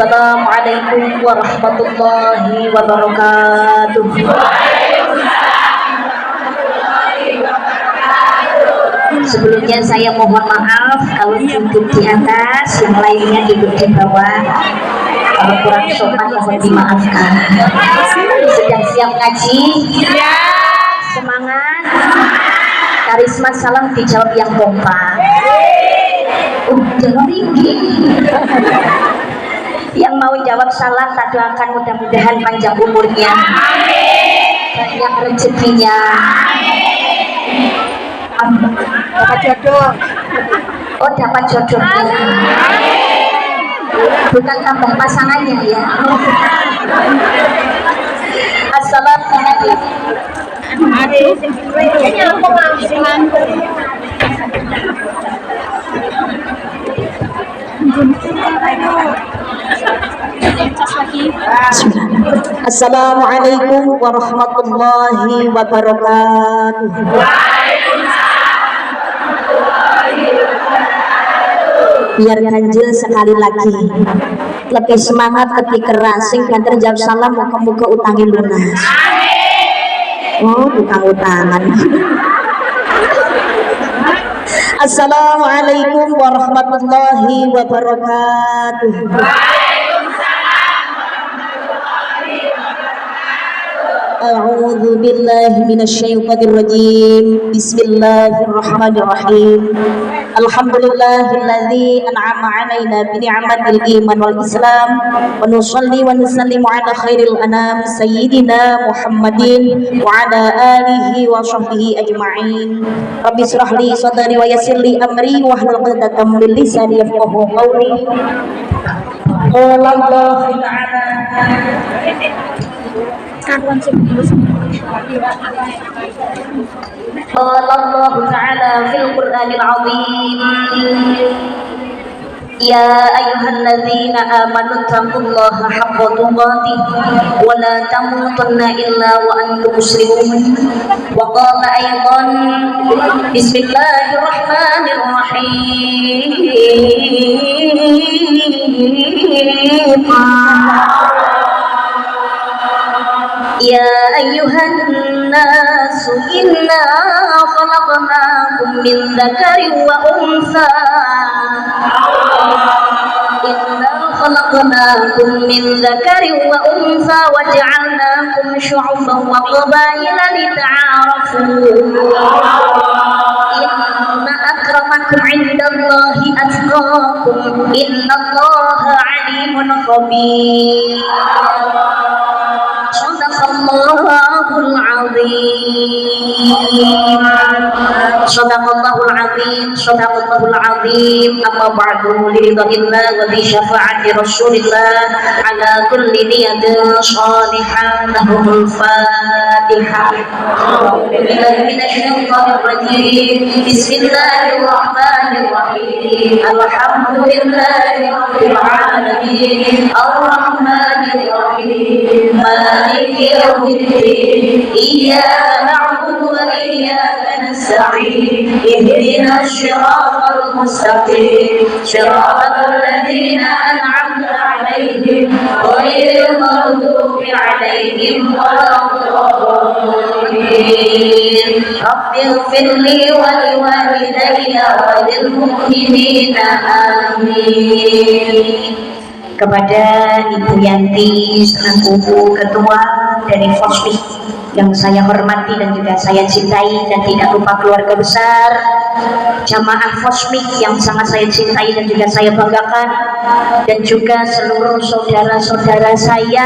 Assalamualaikum warahmatullahi wabarakatuh. Sebelumnya saya mohon maaf kalau duduk di atas, yang lainnya duduk di bawah. Kalau kurang sopan mohon dimaafkan. Sedang siap ngaji? Semangat. Karisma salam dijawab yang kompak. Udah tinggi. Yang mau jawab salam tak doakan mudah-mudahan panjang umurnya, banyak rezekinya, dapat jodoh. Oh, dapat jodohnya, bukan tambah pasangannya ya. Assalamualaikum. Assalamualaikum warahmatullahi wabarakatuh. Biar ganjil sekali lagi, lebih semangat, lebih keras, sing banter jawab salam muka-muka utangi lunas. Oh, utang-utangan. Assalamualaikum warahmatullahi wabarakatuh. A'udzu billahi minasyaitonir rajim. Bismillahirrahmanirrahim. Alhamdulillahilladzi an'ama 'alaina bi ni'matil iman wal islam wa nusalli wa nusallimu 'ala khairil anam sayyidina Muhammadin wa 'ala alihi wa sahbihi ajma'in. Rabbi shrah li sadri wa yassir li amri wa hlul 'uqdatam min lisani yafqahu qawli. Qala Allah ta'ala qala Allah ta'ala fil Qur'anil 'azim. Ya ayyuhalladzina amanu taqullaha haqqa tuqatih wa la tamutunna illa wa antum muslimun. Wa qala aydan bismillahirrahmanirrahim. Ya ayyuhan nasu inna khalaqnakum min dzakarin wa untha. Inna khalaqnakum min dzakarin wa untha wa ja'alnakum syu'uban wa qabaila lita'arafu. Inna akramakum 'indallahi atqakum. Innallaha 'alimun khabir. Sadaqallahul azim. Sadaqallahul azim. Sadaqallahul azim. Amma ba'du, liridhillah wa bi syafa'ati rasulillah ala kulli niyatin salihah. Lahumul fatihah. Bismillahirrahmanirrahim. Alhamdulillahi rabbil alamin. Ar-rahmanir rahim. Maliki yaumiddin. Iyyaka na'budu wa iyyaka nasta'in. Ihdinas siratal mustaqim. Siratal ladzina an'amta 'alaihim ghairil maghdubi 'alaihim waladdallin. Rabbighfirli wa liwalidayya wa lil mu'minina amin. Kepada Ibu Yanti selaku Ketua dari Fosmi yang saya hormati dan juga saya cintai, dan tidak lupa keluarga besar jamaah Fosmi yang sangat saya cintai dan juga saya banggakan, dan juga seluruh saudara-saudara saya,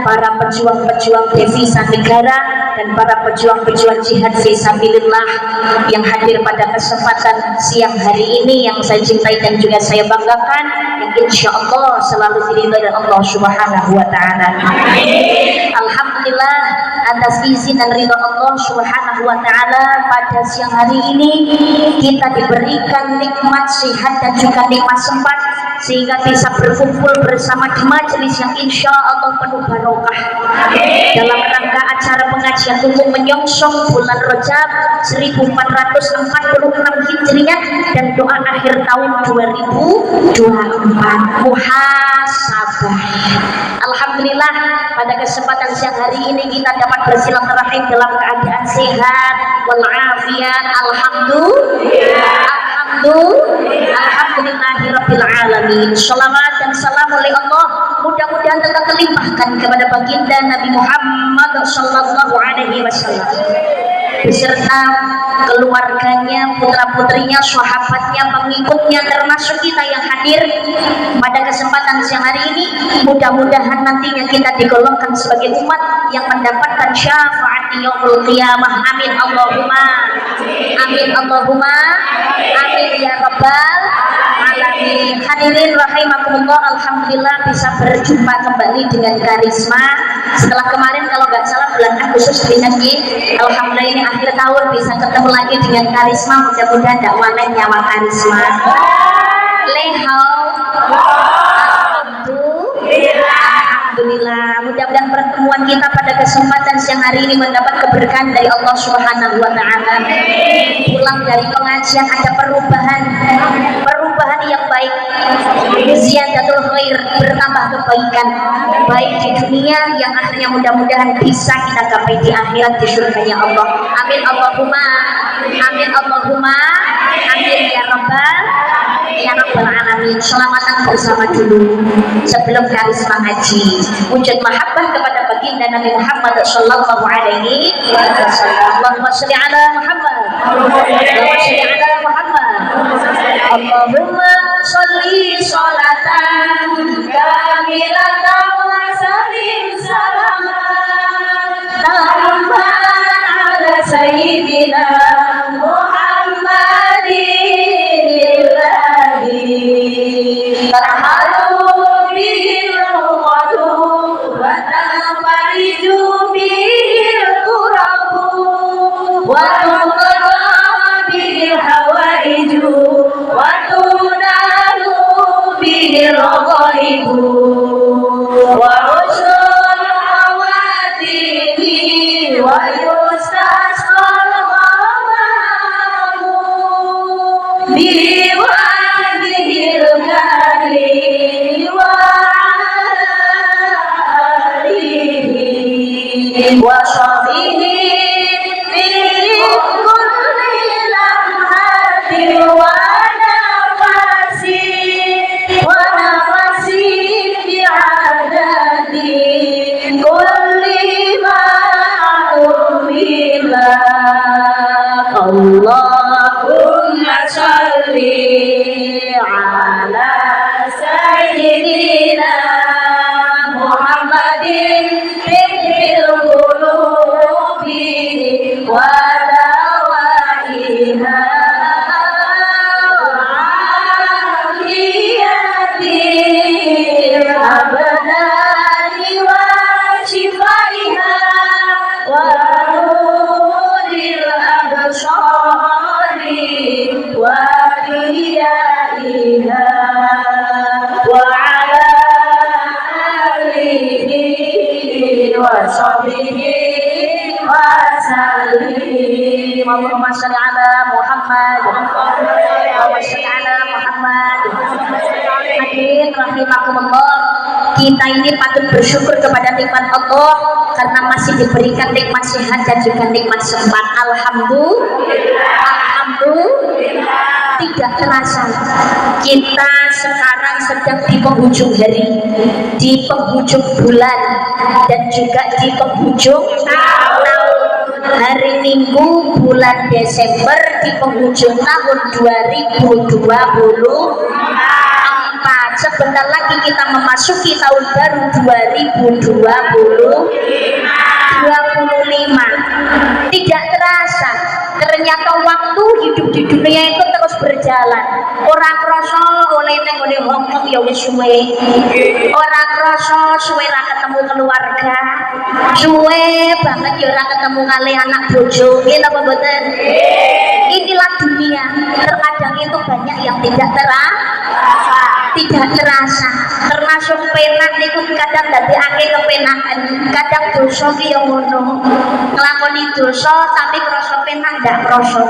para pejuang-pejuang devisa negara dan para pejuang-pejuang jihad fisabilillah yang hadir pada kesempatan siang hari ini yang saya cintai dan juga saya banggakan, yang insya Allah selalu diridhai oleh Allah Subhanahu wa Ta'ala. Alhamdulillah atas izin dan ridha Allah Subhanahu wa Ta'ala, pada siang hari ini kita diberikan nikmat sehat dan juga nikmat sempat sehingga bisa berkumpul bersama di majelis yang insya Allah penuh barokah dalam rangka acara pengajian pengajian umum menyongsong bulan Rajab 1446 Hijriah dan doa akhir tahun 2024 muhasabah. Alhamdulillah pada kesempatan siang hari ini kita dapat bersilaturahim dalam keadaan sehat walafiat. Alhamdulillahirabbil alamin. Shalawat dan salam oleh Allah mudah-mudahan tetap terlimpahkan kepada baginda Nabi Muhammad sallallahu alaihi wasallam beserta keluarganya, putra-putrinya, sahabatnya, pengikutnya, termasuk kita yang hadir pada kesempatan siang hari ini. Mudah-mudahan nantinya kita digolongkan sebagai umat yang mendapatkan syafaat di yaumul qiyamah. Amin Allahumma amin Allahumma amin ya rabbal alamin. Hadirin rahimakumullah, alhamdulillah bisa berjumpa kembali dengan Karisma setelah kemarin kalau nggak salah bulan Agustus alhamdulillah ini akhir tahun bisa ketemu lagi dengan Karisma. Mudah-mudahan tidak wanen nyawa Karisma. Alhamdulillah, mudah-mudahan pertemuan kita pada kesempatan siang hari ini mendapat keberkahan dari Allah Subhanahu wa taala. Pulang dari pengajian ada perubahan yang baik, ziyadatul khair, bertambah kebaikan baik di dunia yang akhirnya mudah-mudahan bisa kita capai di akhirat di surganya Allah. Amin Allahumma amin Allahumma amin ya rabbal alamin. Selamatan bersama dulu sebelum Karisma ngaji. Wujud mahabbah kepada baginda Nabi Muhammad sallallahu alaihi wasallam. Allahumma shalli ala Muhammad. Allahumma shalli ala Muhammad. Allahumma sholli sholatan kamilatan wa sallim salaman tamman ala sayyidina Muhammadin alladhi tarhalu bil qadu wa tanfariju bil qurabu wa tuqra bil hawaiju wa tunalu bil ghaibu wa usul hawatihi wa yustasqal ghamamu biwajhil karim wa alihi wa sahbihi fi kulli lamhatin wa Allahumma sholli ala sayyidina Muhammadin fil qulubi wa dawaiha wa afiyati abdani wa shifaiha wa wa qiyaiha wa ala alihi wa sahbihi wa sallim. Allahumma shalli ala Muhammad. Allahumma shalli ala Muhammad. Hadirin rahimakumullah, kita ini patut bersyukur kepada nikmat Allah karena masih diberikan nikmat sehat dan juga nikmat sempat. Alhamdulillah. Tidak terasa kita sekarang sedang di penghujung hari, di penghujung bulan, dan juga di penghujung tahun. Hari Minggu bulan Desember di penghujung tahun 2024. Sebentar lagi kita memasuki tahun baru 2025. Tidak terasa, ternyata waktu hidup di dunia itu terus berjalan. Orang kroso oleh neng oleh Hongkong ya wis suwe. Orang kroso suwe ra ketemu keluarga. Suwe banget ya ora ketemu kali anak bojo. Nggih napa mboten? Inilah dunia. Terkadang itu banyak yang tidak terasa. termasuk penak niku kadang dadekake kepenakan, kadang dosa ki yo ngono. Nglakoni dosa tapi krasa penak ndak krasa.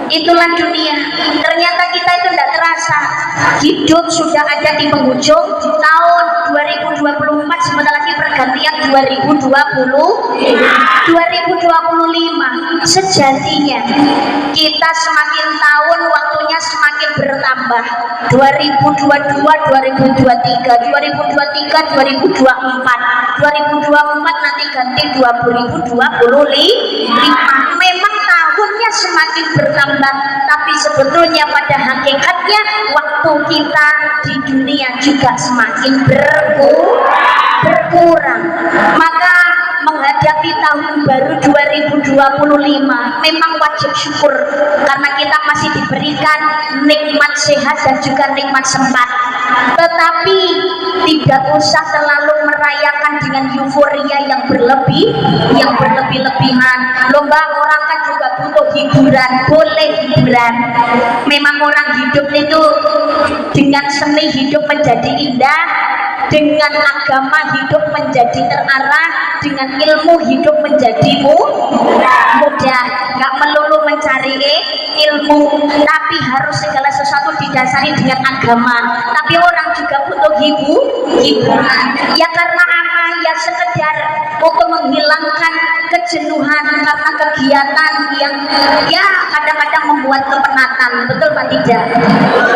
Itulah dunia. Ternyata kita itu tidak terasa. Hidup sudah ada di penghujung tahun 2024, sebentar lagi pergantian 2025. Sejatinya kita semakin tahun waktunya semakin bertambah. 2022, 2023, 2023, 2024, 2024 nanti ganti 2025. Memang tahunnya semakin bertambah, tapi sebetulnya pada hakikatnya waktu kita di dunia juga semakin berkurang. Maka menghadapi tahun baru 2025 memang wajib syukur karena kita masih diberikan nikmat sehat dan juga nikmat sempat. Tetapi tidak usah terlalu merayakan dengan euforia yang berlebih-lebihan. Lomba orang kan juga butuh hiburan, boleh hiburan. Memang orang hidup itu dengan seni hidup menjadi indah, dengan agama hidup menjadi terarah, dengan ilmu hidup menjadi mudah. Gak melulu mencari ilmu, tapi harus segala sesuatu didasari dengan agama. Tapi orang juga butuh hiburan. Ya karena apa? Ya sekedar untuk menghilangkan kejenuhan karena kegiatan yang ya kadang-kadang membuat kepenatan. Betul Pak Tidak?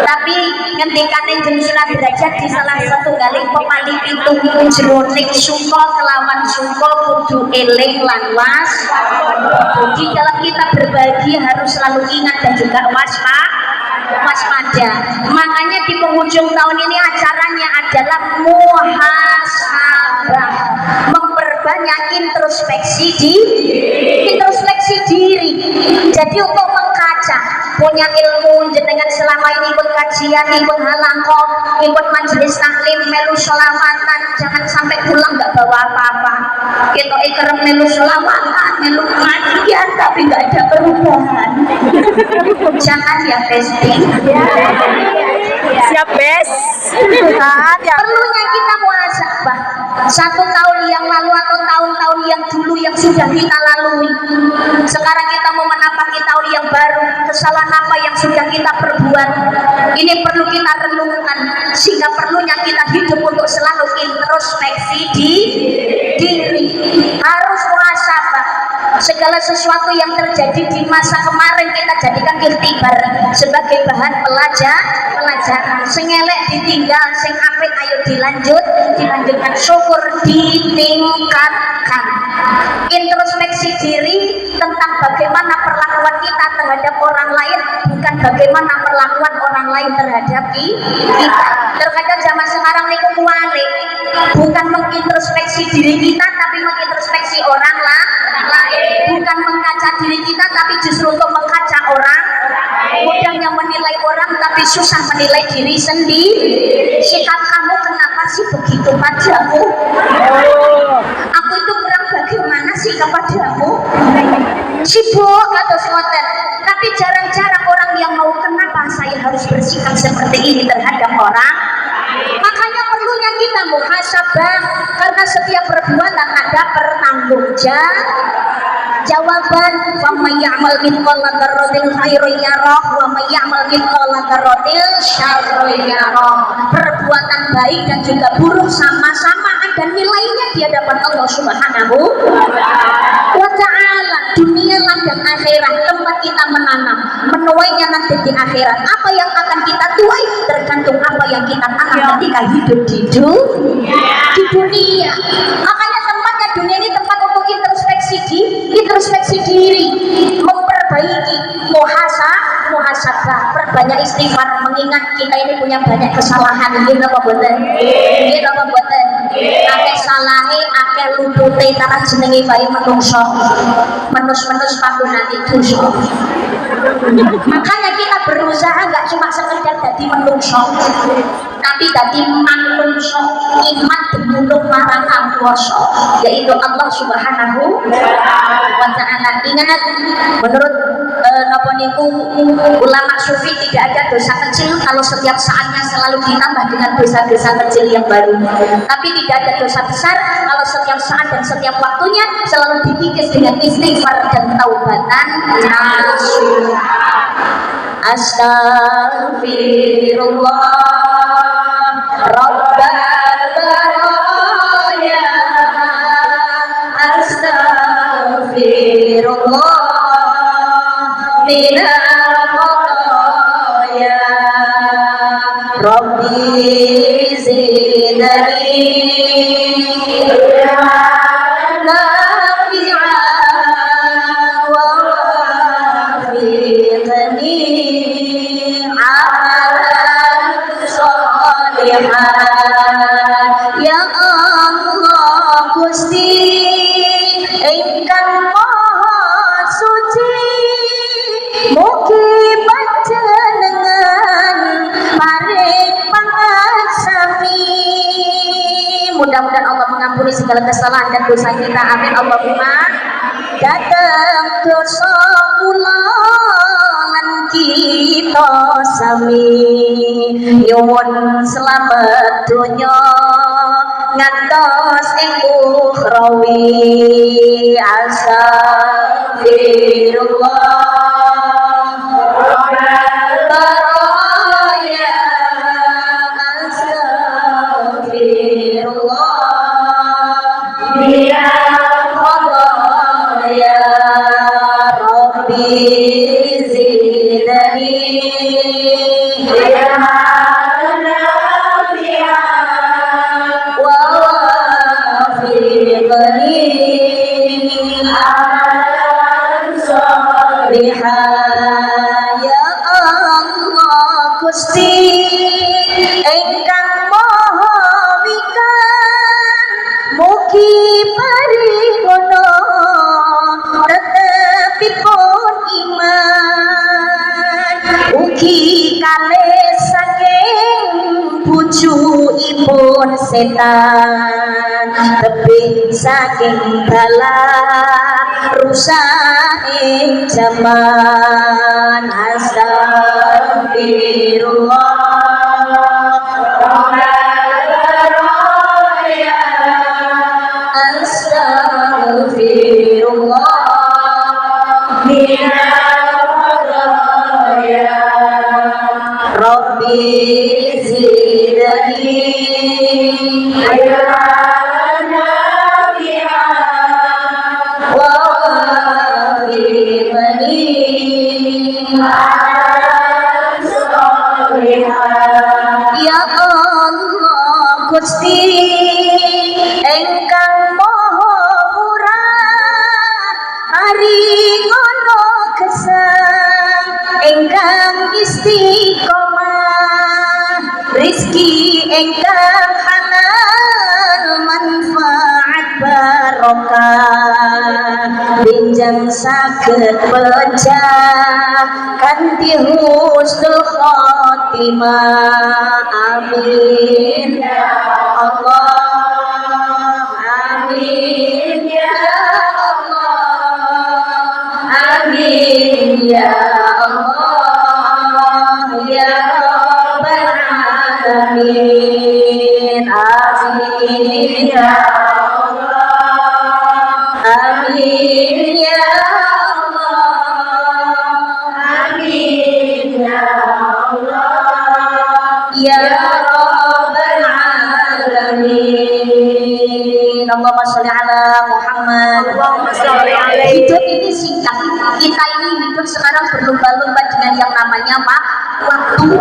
Tapi ngendikane jeneng Sunan Derajat di salah satu kali pepali pitung jroning sungko kelawan sungko kudu eling lan di dalam kita berbagi harus selalu ingat dan juga waspada. Makanya di penghujung tahun ini acaranya adalah muhasabah, memperbanyak introspeksi diri. Jadi untuk mengkaca punya ilmu jenengan selama ini ikut kajian, ikut halaqah, ikut majelis taklim, melu sholawatan, jangan sampai pulang nggak bawa apa-apa. Kita ikrem melu sholawatan, melu kajian tapi nggak ada perubahan. Jangan ya Besti. Siap Bes. Perlunya kita muhasabah. 1 tahun yang lalu atau tahun-tahun yang dulu yang sudah kita lalui. Sekarang kita mau menapaki tahun yang baru. Kesalahan apa yang sudah kita perbuat? Ini perlu kita renungkan. Sehingga perlunya kita hidup untuk selalu introspeksi diri. Harus muhasabah. Segala sesuatu yang terjadi di masa kemarin kita jadikan ikhtibar sebagai bahan pelajaran. Sing elek ditinggal, sing apik ayo dilanjutkan, syukur ditingkatkan. Introspeksi diri tentang bagaimana perlakuan kita terhadap orang lain, bukan bagaimana perlakuan orang lain terhadap kita. Terkadang zaman sekarang niku kuwalik, bukan mengintrospeksi diri kita tapi mengintrospeksi orang lain. Bukan mengkaca diri kita tapi justru untuk mengkaca orang. Mudahnya menilai orang tapi susah menilai diri sendiri. Sikap kamu kenapa sih begitu padamu? Aku itu kurang bagaimana sih kepadamu? Sibuk atau ngoten. Tapi jarang-jarang orang yang mau kenapa saya harus bersikap seperti ini terhadap orang. Makanya perlunya kita muhasabah karena setiap perbuatan ada pertanggungjawaban. Wa may ya'mal mithqala dzarratin khairan yarah wa may ya'mal mithqala dzarratin syarran yarah. Perbuatan baik dan juga buruk sama-sama ada nilainya di hadapan Allah Subhanahu wa ta'ala. Dunia dan akhirat tempat kita menanam, menuainya nanti di akhirat. Apa yang akan kita tuai tergantung apa yang kita tanam ketika hidup di dunia. Makanya tempatnya dunia ini tempat untuk introspeksi diri, memperbaiki muhasabah, perbanyak istighfar, mengingat kita ini punya banyak kesalahan. Gitu apa mboten? Akeh salahe, akeh lupute karena jenenge bae menungso. Menus panggonane dosa. Makanya kita berusaha nggak cuma sekedar jadi menungso. tapi dadi manungsa iman demulung marang Kang Kuwasa yaitu Allah Subhanahu wa taala. Ingat menurut napa niku ulama sufi tidak ada dosa kecil kalau setiap saatnya selalu ditambah dengan dosa-dosa kecil yang baru, tapi tidak ada dosa besar kalau setiap saat dan setiap waktunya selalu dikikis dengan istighfar dan taubatan nasuha. Astaghfirullah Rabbal baraya, astaghfirullah minal khataya, Rabbi zidni ya Allah Gusti ingkang maha suci, mugi panjenengan paring pangasami. Mudah-mudahan Allah mengampuni segala kesalahan dan dosa kita, amin Allahumma. Datang dosa kula kita sami nyuwun selamat dunya ngantos ing ukhrawi. Astagfirullah Rabbal baraya, astagfirullah minal khataya, Rabbi ya Allah Gusti ingkang maha wikan, mugi paringono tetepipun iman, ugi kalih saking pucukipun setan, tebih saking bala rusak ing zaman. Astagfirullah Rabbal baraya, astagfirullah minal khataya, Rabbi zidni ya Allah Gusti ingkang maha murah, paringono gesang ingkang istiqomah, rizki ingkang halal manfaat barokah, benjang saged pecah kanthi husnul khotimah, amin ya Allah, amin ya Allah, amin ya Allah ya Rabbal alamin, amin ya Allah, amin ya ya Rabbal alamin. Allahumma sholli ala Muhammad. Allahumma sholli alaihi. Hidup ini singkat. Kita ini hidup sekarang berlomba-lomba dengan yang namanya waktu.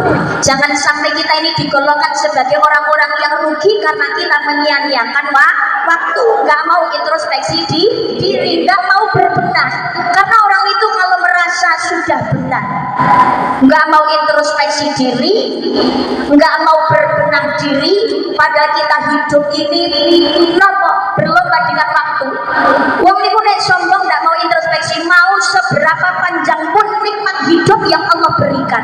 Jangan sampai kita ini digolongkan sebagai orang-orang yang rugi karena kita menyia-nyiakan waktu, nggak mau introspeksi diri, nggak mau berbenah. Karena orang itu kalau merasa sudah benar, nggak mau introspeksi diri, nggak mau berbenah diri, pada kita hidup ini berlomba dengan waktu. Wong niku nek sombong nggak mau introspeksi, mau seberapa panjang pun nikmat hidup yang Allah berikan,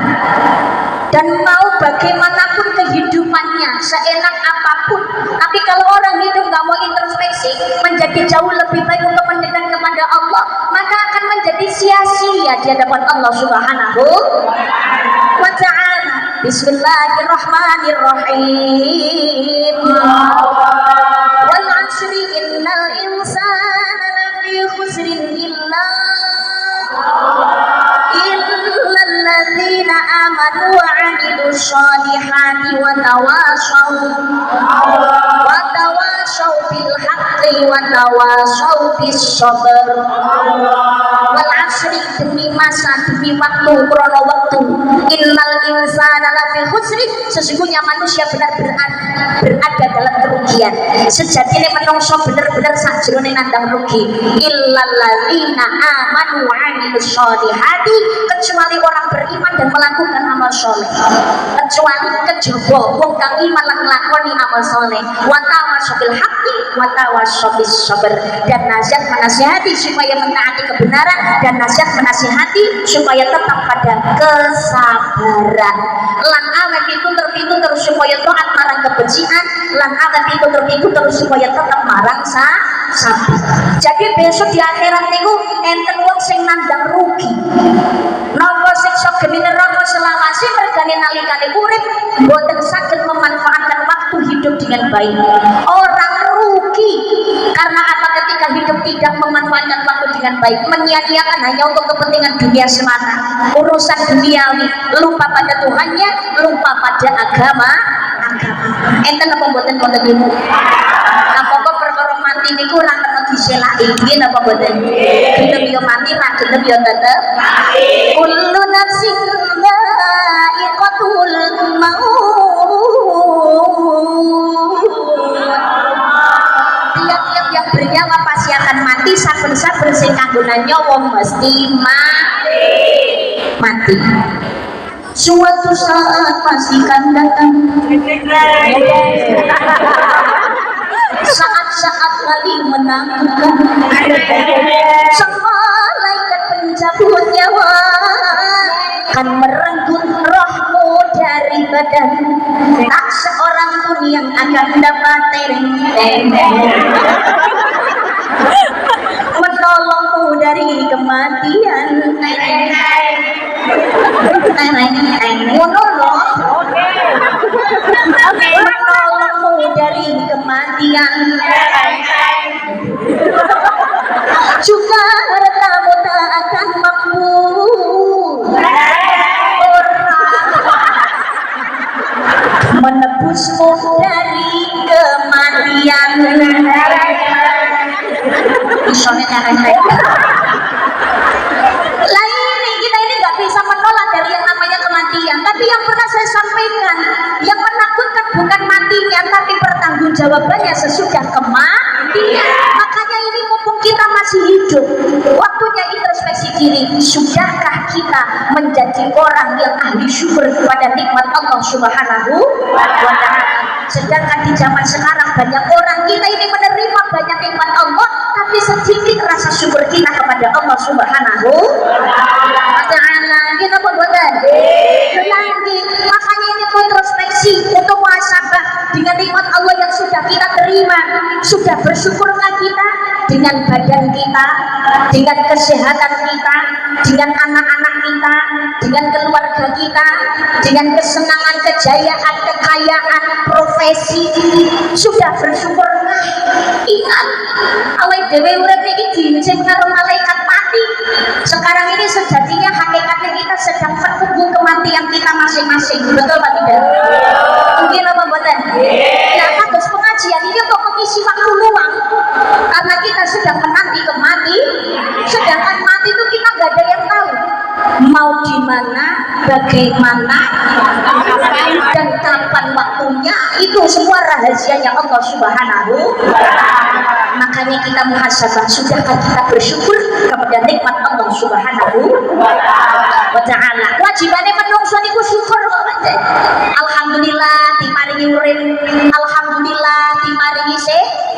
dan mau bagaimanapun kehidupan kehidupannya seenak apapun, tapi kalau orang hidup nggak mau introspeksi, menjadi jauh lebih baik untuk mendekat kepada Allah, maka akan menjadi sia-sia di hadapan Allah Subhanahu wa ta'ala. Bismillahirrahmanirrahim. Wal 'ashri innal insana lafi khusrin illalladzina amanu wa 'amilus sholihati wa tawasaw bil haqqi wa tawasaw bis sabr. Wal 'ashri, demi masa, demi waktu, krono waktu. Innal insana lafi khusri, sesungguhnya manusia benar-benar berada dalam kerugian. Sejatinya menungso benar-benar sajrone nandang rugi. Illalladzina amanu wa 'amilus sholihati, kecuali orang beriman dan melakukan amal soleh. Kecuali kejaba wong kang iman lan nglakoni amal soleh. Wa tawassaw bil haqqi wa tawassaw bis sabr, dan nasihat menasihati supaya mentaati kebenaran, dan nasihat menasihati supaya tetap pada kesabaran. Lan awet itu terus supaya taat marang kebencian, lan awet itu terus supaya tetap marang sabar. Jadi besok di akhirat niku enten wong sing nandang rugi. Napa siksa geni neraka selawase mergane nalikane urip boten saged memanfaatkan waktu hidup dengan baik. Orang rugi karena apa? Ketika hidup tidak memanfaatkan waktu dengan baik, menyia-nyiakan hanya untuk kepentingan dunia semata, urusan duniawi, lupa pada Tuhannya, lupa pada agama. Enten apa mboten wonten niku? Apa kok perkara mati niku ora kena diselaki nggih napa mboten? Gelem yo mati, ra gelem yo tetep mati. Kullu nafsin dha'iqatul maut. Tiap-tiap yang bernyawa pasti akan mati, saben-saben sing kanggonan nyawa mesti mati. Suatu saat pasti akan datang saat-saat paling menakutkan, sang malaikat pencabut nyawa akan merenggut rohmu dari badan. Tak seorang pun yang akan dapat menolongmu dari kematian. Menolongmu dari kematian. Juga hartamu tak akan mampu menebusmu dari kematian. Kita ini nggak bisa menolak dari yang namanya kematian. Tapi yang pernah saya sampaikan, yang menakutkan bukan matinya, tapi pertanggungjawabannya sesudah kematian. Makanya ini mumpung kita masih hidup, waktunya introspeksi diri. Sudahkah kita menjadi orang yang ahli syukur kepada nikmat Allah Subhanahu wa ta'ala? Sedangkan di zaman sekarang banyak orang, kita ini menerima banyak nikmat Allah, tapi sedikit rasa syukur kita kepada Allah Subhanahu wa ta'ala. Kita pembuatan lagi. Makanya ini introspeksi untuk muhasabah dengan nikmat Allah yang sudah kita terima. Sudah bersyukurkah kita dengan badan kita, dengan kesehatan kita, dengan anak-anak kita, dengan keluarga kita, dengan kesenangan, kejayaan, kekayaan, profesi? Sudah bersyukurkah? Ingat, awal dewe urip iki diincin karo malaikat mati. Sekarang ini sejatinya hakikatnya kita sedang menunggu kematian kita masing-masing. Betul Pak tidak? Mungkin apa mboten? Ya, kados pengajian ini untuk mengisi waktu luang. Karena kita sedang menanti kematian. Sedangkan mati itu kita nggak ada yang tahu. Mau di mana, bagaimana, dan kapan waktunya, itu semua rahasianya Allah Subhanahu. Makanya kita muhasabah, sudahkah kita bersyukur kepada nikmat Allah Subhanahu wa ta'ala? Wajibannya menungso niku syukur. Alhamdulillah diparingi urip, alhamdulillah diparingi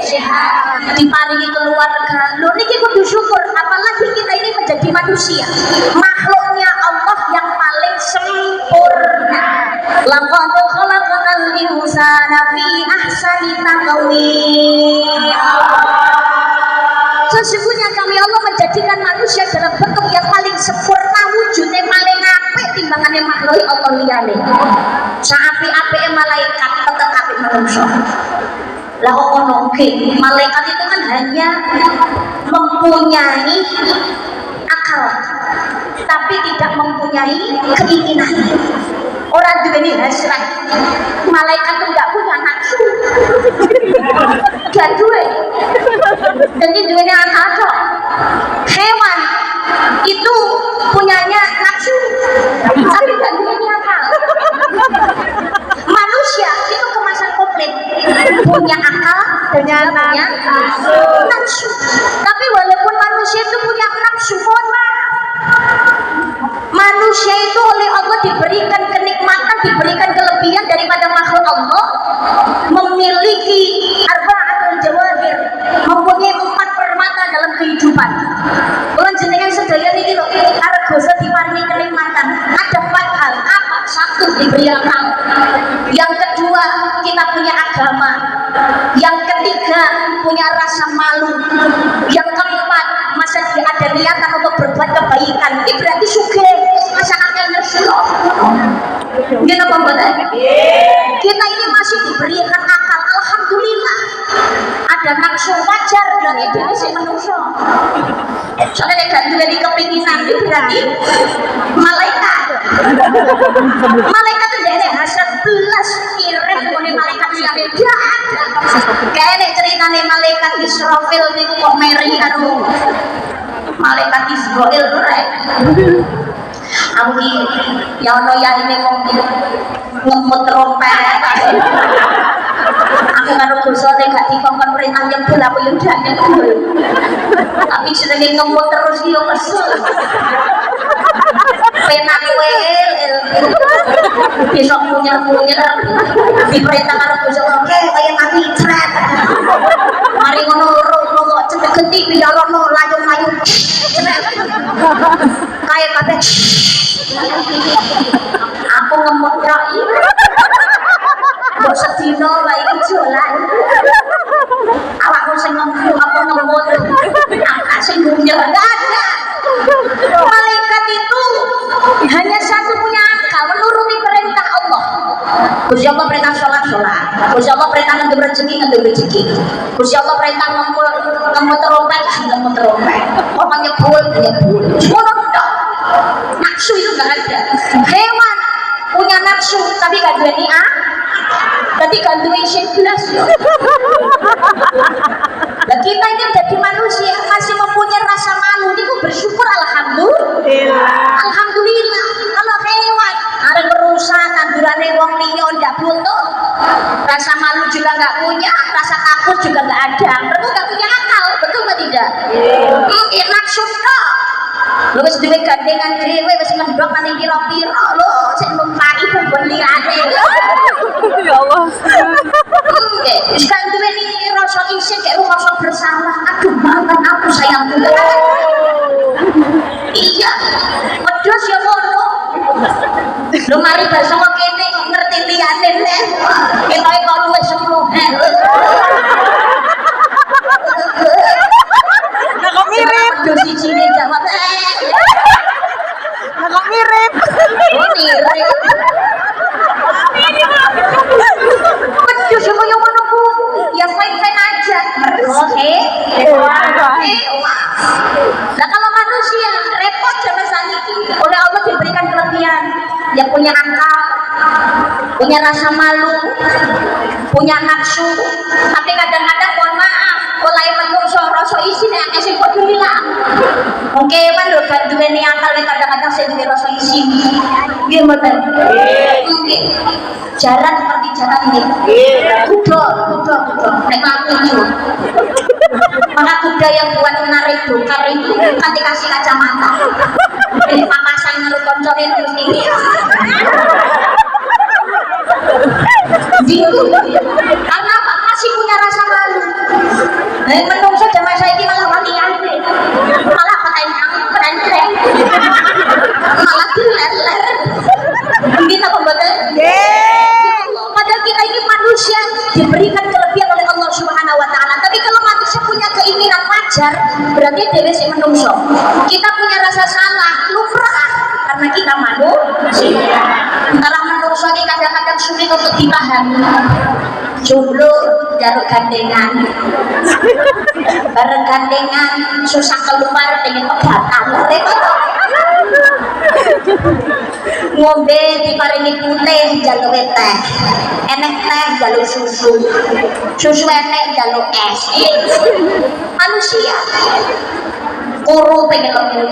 sehat, diparingi keluarga. Lho niki kudu syukur, apalagi kita ini menjadi manusia, makhluknya Allah yang paling sempurna. Laqad khalaqnal insana fi ahsani taqwim. Sesungguhnya kami Allah menjadikan manusia dalam bentuk yang paling sempurna, wujudnya paling apik timbangannya makhluk Allah liyane. Saapi-apike malaikat tetep apik manusia. Lah kok ngono malaikat itu kan hanya mempunyai akal tapi tidak mempunyai keinginan. Orang duweni hasrat. Malaikat itu enggak punya nafsu. Gak duwe. Jadi duweni akal. Hewan itu punyanya nafsu tapi gak duweni akal. Manusia itu kemasan komplit, punya akal dan juga punya nafsu. Tapi walaupun manusia itu punya nafsu, mohon maaf, manusia itu oleh Allah diberikan kenikmatan, diberikan kelebihan daripada makhluk Allah, memiliki arba'atul jawahir, mempunyai 4 permata dalam kehidupan. Bukan jenengan sedaya niki lho, arep goso diparingi kenikmatan. Ada 4 hal. Apa? 1, diberi akal. Yang kedua, kita punya agama. Yang ketiga, punya rasa malu. Yang keempat, masih ada niatan untuk berbuat kebaikan. Ini berarti sugih, masa akalnya slow. Gimana pembuatan? Kita ini masih diberikan akal. Alhamdulillah. Ada nafsu wajar dan itu masih manusia. Soalnya gak dari kepinginan itu berarti malaikat. Malaikat itu dari hasrat belas kirim oleh malaikat yang beda. Kayaknya ceritanya malaikat Israfil itu kok meri karo malaikat Israel rek. Aku ki ya ono ya ini kok ngemut trompet. Aku karo gosone gak dikongkon perintah nyebul aku yo ndak nyebul. Tapi jenenge ngemut terus yo kesel. Penak kowe besok punya diperintah karo gosone oke kaya mati cret. Mari ngono rono cedek genti biar rono layung-layung. Kaya kabeh. Aku ngemut tok iki. Kok sedino wae iki jolan. Awakmu sing ngemut apa ngemut? Aku sing ngunyah enggak ada. Malaikat itu hanya satu punya akal, menuruti perintah Allah. Gusti Allah perintah sholat. Gusti Allah perintah ngambil rezeki. Gusti Allah perintah ngemut trompet. Apa nyebul. Ngono tok. Nafsu itu enggak ada. Hewan punya nafsu tapi gak duweni berarti gak duwe belas. Nah kita ini jadi manusia masih mempunyai rasa malu, itu bersyukur alhamdulillah. Kalau hewan ada merusak tandurannya wong liya ndak butuh, rasa malu juga nggak punya, rasa takut juga nggak ada, mereka nggak punya akal, betul nggak tidak? Nafsu tok. Lu wis duwe gandengan dhewe wis mendhok nang pira-pira lho sing numpai bebon liyane. Ya Allah. Oke, wis kan duwe ni rasa isih kek rasa bersalah. Aduh, maafkan aku sayangku. Iya. Wedhus ya ngono. Lho mari basa kok kene kok ngerti liyane nek. Ketoke kok luwes sepuluh. Kok mirip dos sijine jawab. Kok mirip. Mirip. Wedhus kaya ngono ku. Ya fine-fine aja. Oke. Nah kalau manusia repot zaman saniki. Oleh Allah diberikan kelebihan. Yang punya akal, punya rasa malu, punya nafsu. Tapi kadang-kadang mohon maaf, mulai menungso rasa isi nek akeh sing padha ilang. Wong kewan lho gak duweni akal kadang-kadang sing duwe rasa isi. Nggih mboten? Nggih. Jalan seperti jalan ini. Kuda. Nek aku itu. Maka kuda yang buat menarik dokar itu kan dikasih kacamata. Jadi papasan ngaruh koncone terus ini. Gitu. Karena apa? Masih punya rasa malu. Menungso zaman saiki malah wani-wani. Malah keren. Malah diler-ler. Gitu apa mboten? Padahal kita ini diberikan kelebihan oleh Allah Subhanahu wa taala. Tapi kalau manusia punya keinginan wajar, berarti dhewe sing menungso. Kita punya rasa salah, lumrah karena kita manusia. Antara menungso ini kadang-kadang sulit untuk dipahami. Jomblo jaluk gandengan, bareng gandengan susah keluar pengen pegatan, repot. Ngombe diparingi putih jaluk teh, enek teh jaluk susu, susu enek jaluk es. Manusia kuru pengen lemu,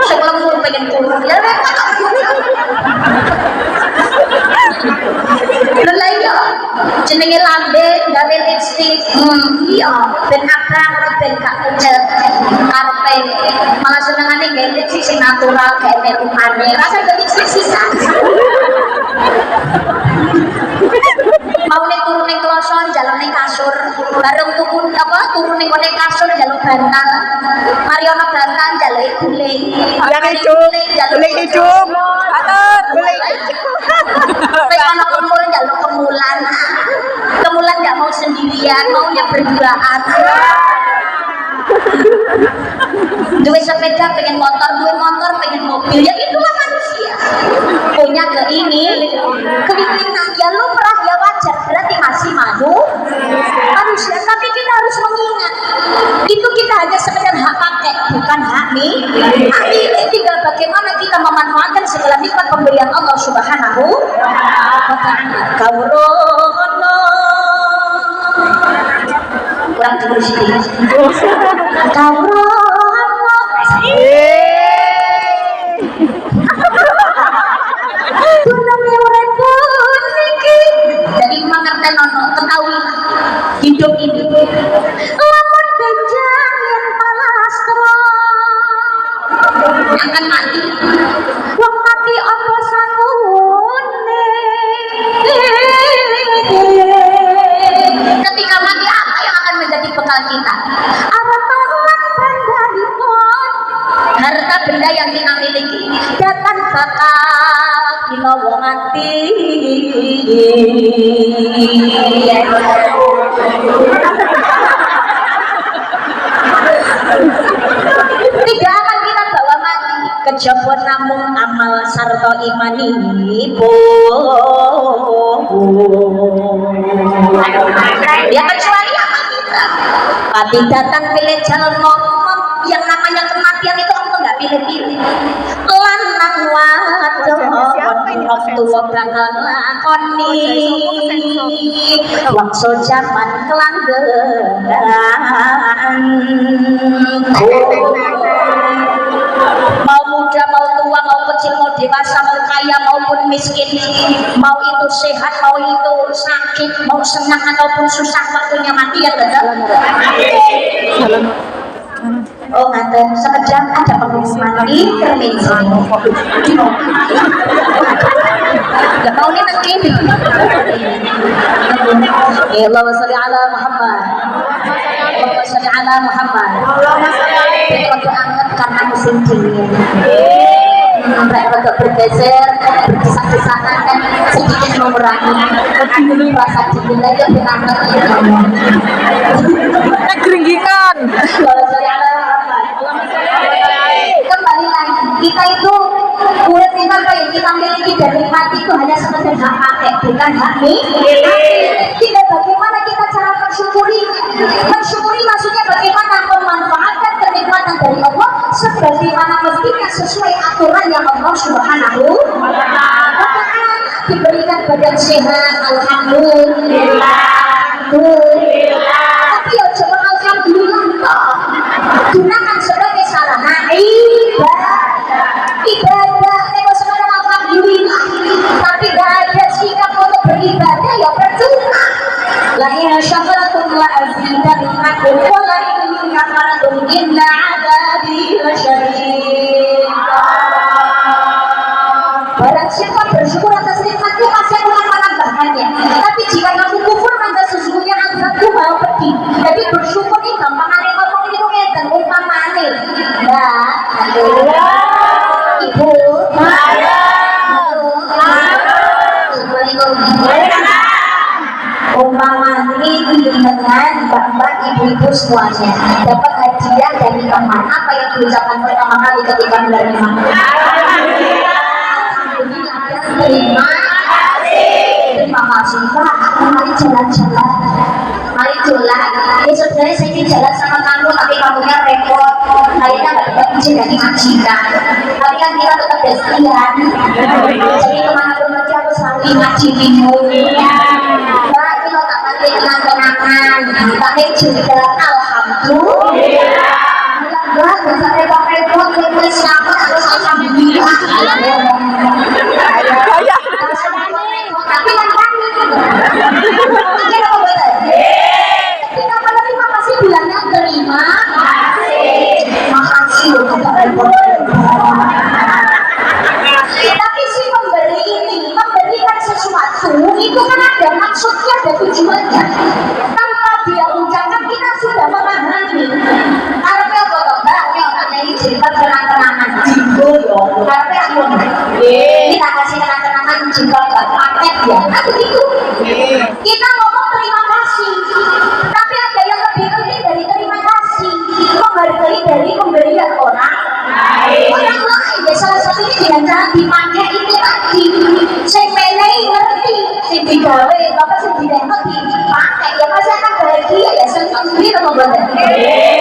selemu pengen kuru, ya repot. Lelaya jenenge lambe gawe lipstik iya ben akrang ben gak kecet karepe malah senengane gawe lipstik sing natural gawe merupane rasa gawe lipstik sisan mau nek turun ning kloson jalan ning kasur bareng tukun apa turun ning kene kasur jaluk bantal mari ana bantal jaluk guling yang hidup atur guling wis ana kemul jaluk kemulan gak mau sendirian maunya berduaan duwe sepeda pengen motor duwe motor pengen mobil ya itulah manusia punya keinginan ya lumrah ya wajar berarti masih manusia tapi kita harus mengingat itu kita hanya sekedar hak pakai bukan hak milik tinggal bagaimana kita memanfaatkan segala nikmat pemberian Allah Subhanahu wa taala. Kurang dulu sedikit jadi mengerti nono ketahui hidup ini lamun benjang yang panas akan mati wong mati apa sangune ketika mati apa yang akan menjadi bekal kita harta benda yang kita miliki datang bakal kita wong mati tidak akan kita bawa mati kejaba namung amal sarta imanipun ya kecuali apa kita pati datang pilih jalma yang namanya kematian itu Allah nggak pilih-pilih lanang wadon waktu bakal lakoni waktu zaman kelanggengan mau muda mau tua mau kecil mau dewasa mau kaya maupun miskin mau itu sehat mau itu sakit mau senang ataupun susah waktunya mati ya betul. Oh ngaten sekejap ada pengumuman di termin sini. Gak mau nih nanti. Ya Allah sholli ala Muhammad. Allahumma sholli ala Muhammad. Untuk anget karena musim dingin. Mereka agak bergeser, berkisah-kisahan dan sedikit mengurangi rasa dingin aja beranget. Keringgikan. Kembali lagi kita itu urip kita yang kita miliki dan nikmati itu hanya sekedar hak pakai bukan hak milik. Tidak bagaimana kita cara mensyukuri maksudnya bagaimana memanfaatkan kenikmatan dari Allah sebagaimana mestinya sesuai aturan yang Allah Subhanahu wa taala diberikan badan sehat alhamdulillah tapi ya coba alhamdulillah gunakan sebagai sarana ibadah lewat sekedar alhamdulillah tapi gak ada sikap untuk beribadah ya percuma la in syakartum la azidannakum wa la in kafartum inna adzabi lasyadid. Barang siapa bersyukur atas nikmatku pasti aku akan menambahkannya tapi jika kamu kufur maka sesungguhnya azabku malah pedih. Jadi bersyukur ini gampangane ngomong itu ngeten umpamane Mbak Ibu Mami dengan mbak-mbak ibu-ibu semuanya dapat hadiah dari teman. Apa yang diucapkan pertama kali ketika menerima? Terima kasih Pak. Mari jalan-jalan. Mari jalan. Ini sebenarnya saya ingin jalan sama kamu, tapi kamunya repot. Kayaknya nggak dapat izin dari majikan. Tapi kan kita tetap setia. Jadi kemanapun pergi aku selalu ngajiinmu. Mbak, kita tak pakai kenang-kenangan. Pakai juga. Alhamdulillah. Mbak, nggak repot-repot. Kita selamat harus alhamdulillah. Tapi kan kami mungkin apa betul? Kita menerima kasih bilangnya terima kasih. Makasih loh kata repot. Tapi si pemberi ini memberikan sesuatu itu kan ada maksudnya, ada tujuannya. Tanpa dia ucapkan kita sudah memahami. Karena apa toh Mbak? Yang ini cerita kenang-kenangan. Jigo yo. Karena aku kita kasih kenang-kenangan jigo paket ya. Nah begitu. Kita ngomong terima kasih. Tapi ada yang lebih penting dari terima kasih. Menghargai dari pemberian orang lain. Ya salah satunya dengan cara dipakai itu tadi. Saya menai ngerti. Saya digawe. Bapak saya direnot dipakai. Ya pasti akan bahagia. Ya senang sendiri sama badan.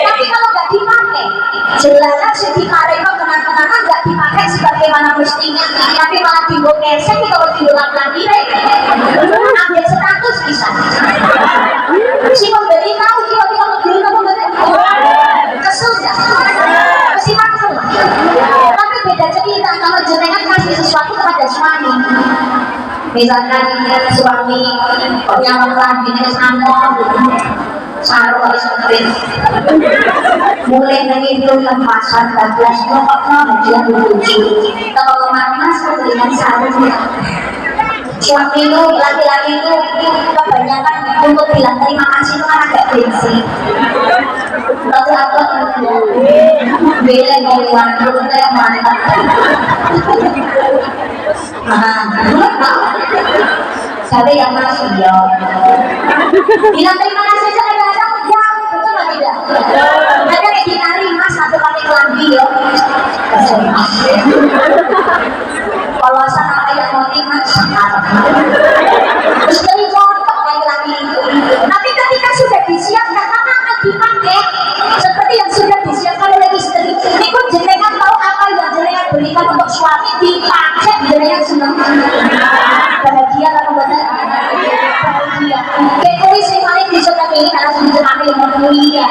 Tapi kalau nggak dipakai, jelas sedikit kenang-kenangan nggak dipakai sebagaimana mestinya. Tapi malah timbul kesek kalau timbul lagi ambil status bisa. Si pemberi tahu kira-kira memberi apa betul? Kesel nggak? Pasti maksud. Tapi beda cerita kalau jenengan kasih sesuatu kepada suami. Misalkan suami yang lagi sama saru harus kepin mulai dari itu ke pasar 14 pokoknya dia menuju kalau mas dengan saru suami itu laki-laki itu kebanyakan untuk bilang terima kasih itu kan agak gengsi. Tapi aku bela ngomong terus saya mantap. Saya yang masih ya. Bilang terima kasih aja kadang-kadang ya, betul nggak tidak? Ada kayak ditari mas satu kali kelambi ya. Kalau sana kayak mau terima sekarang. Terus dari contoh kayak lagi itu. Tapi ketika sudah disiapkan maka akan dipakai seperti yang sudah disiapkan oleh istri. Itu jenengan tahu apa yang jenengan berikan untuk suami dipakai jenengan senang. Bahagia kan benar? Bahagia. Kayak kali saya paling disuruh ini karena sudah ambil yang mulia.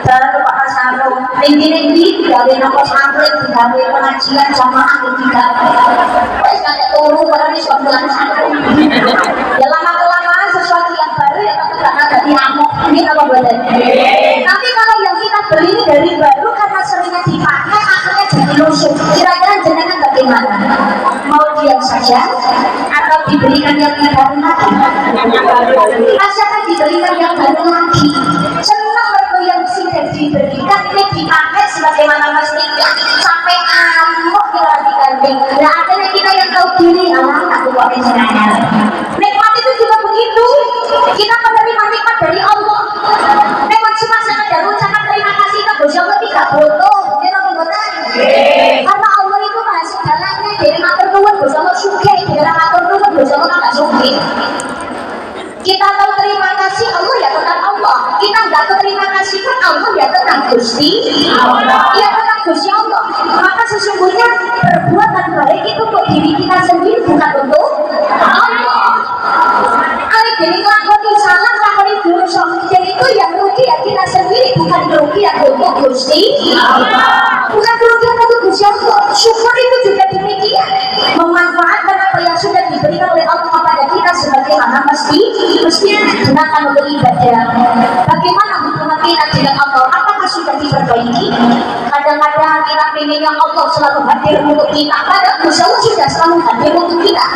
Cara lupa sarung. Tinggi-tinggi gawe nopo sampai gawe pengajian jamaah tidak. Wes kada turu barang iso bulan sarung. Ya lama-kelamaan sesuatu yang baru ya karena ada diamuk ini apa badan. Tapi kalau yang kita beli ini dari baru karena seringnya dipakai akhirnya jadi lusuh. Kira-kira jenengan bagaimana? Mau diam saja atau diberikan yang baru lagi? Asalkan diberikan yang baru lagi. Senang mereka yang sudah diberikan ini dipakai sebagaimana mestinya sampai amuk kita dikandeng. Nah akhirnya kita yang tahu diri aku kok misalnya. Nikmat itu juga begitu. Kita menerima nikmat dari Allah. Nikmat cuma sekedar ucapan terima kasih ke Gusti Allah tidak butuh. Kita membutuhkan. Karena Allah itu maha segalanya. Dari matur nuwun Gusti Allah sugih, dari matur nuwun Gusti Allah enggak sugih. Kita tahu terima kasih Allah ya tetap Allah. Kita enggak tahu terima kasih pun Allah ya tetap Gusti Allah. Ya tetap Gusti Allah. Maka sesungguhnya perbuatan baik itu untuk diri kita sendiri bukan untuk Allah. Jadi ngelakoni salah, ngelakoni dosa. Jadi itu yang rugi ya kita sendiri, bukan rugi ya untuk Gusti Allah. Bukan rugi untuk Gusti Allah. Syukur itu juga demikian. Memanfaatkan apa yang sudah diberikan oleh Allah kepada kita sebagaimana mesti gunakan untuk ibadah. Bagaimana hubungan kita dengan Allah? Apakah sudah diperbaiki? Kadang-kadang kita pengen yang Allah selalu hadir untuk kita. Padahal Gusti Allah sudah selalu hadir untuk kita.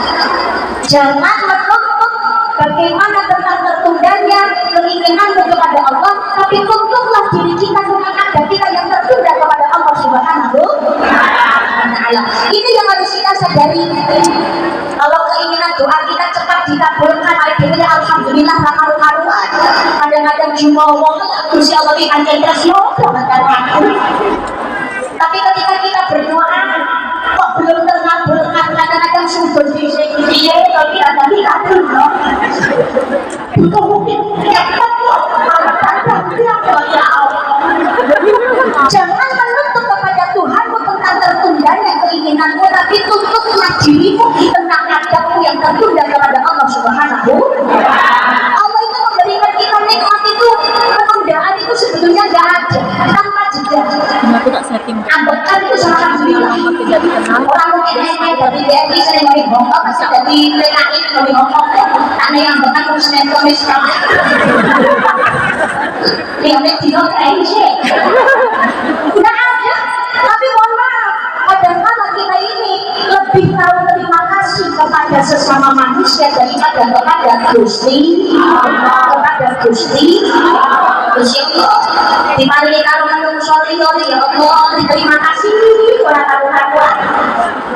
Jangan menuntut bagaimana tentang tertundanya keinginan kepada Allah, tapi tuntutlah diri kita dengan ada kita yang tertunda kepada Allah Subhanahu wa Ta'ala. Ini yang harus kita sadari. Kalau keinginan doa kita cepat dikabulkan oleh akhirnya alhamdulillah karu-karuan. Kadang-kadang cuma ngomong Gusti Allah iki kancen tresno karo aku. Tapi ketika kita berdoa kok belum terkabulkan, kadang-kadang sumber dhisik piye tapi kadang kabul loh. Itu mungkin cepat kok. Jangan menuntut kepada Tuhanmu tentang tertundanya keinginanmu, tapi tuntutlah dirimu tentang adabmu yang tertunda kepada Allah Subhanahu. Allah itu memberikan kita nikmat itu, penundaan itu sebetulnya nggak ada, tanpa jeda. Ambekan itu alhamdulillah. Orang mungkin enak dari BRI sering ngomong Hongkong, masih dari PKI ngomong Hongkong. Aneh yang ambekan harus mentomis kamu. Lihat di dokter sih. Nggak ada. Tapi mohon maaf, kadang-kadang kita ini lebih tahu terima kasih kepada sesama manusia daripada kepada Gusti kepada Gusti Allah. Diparingi karo menungso liya ya Allah, terima kasih ora karu-karuan.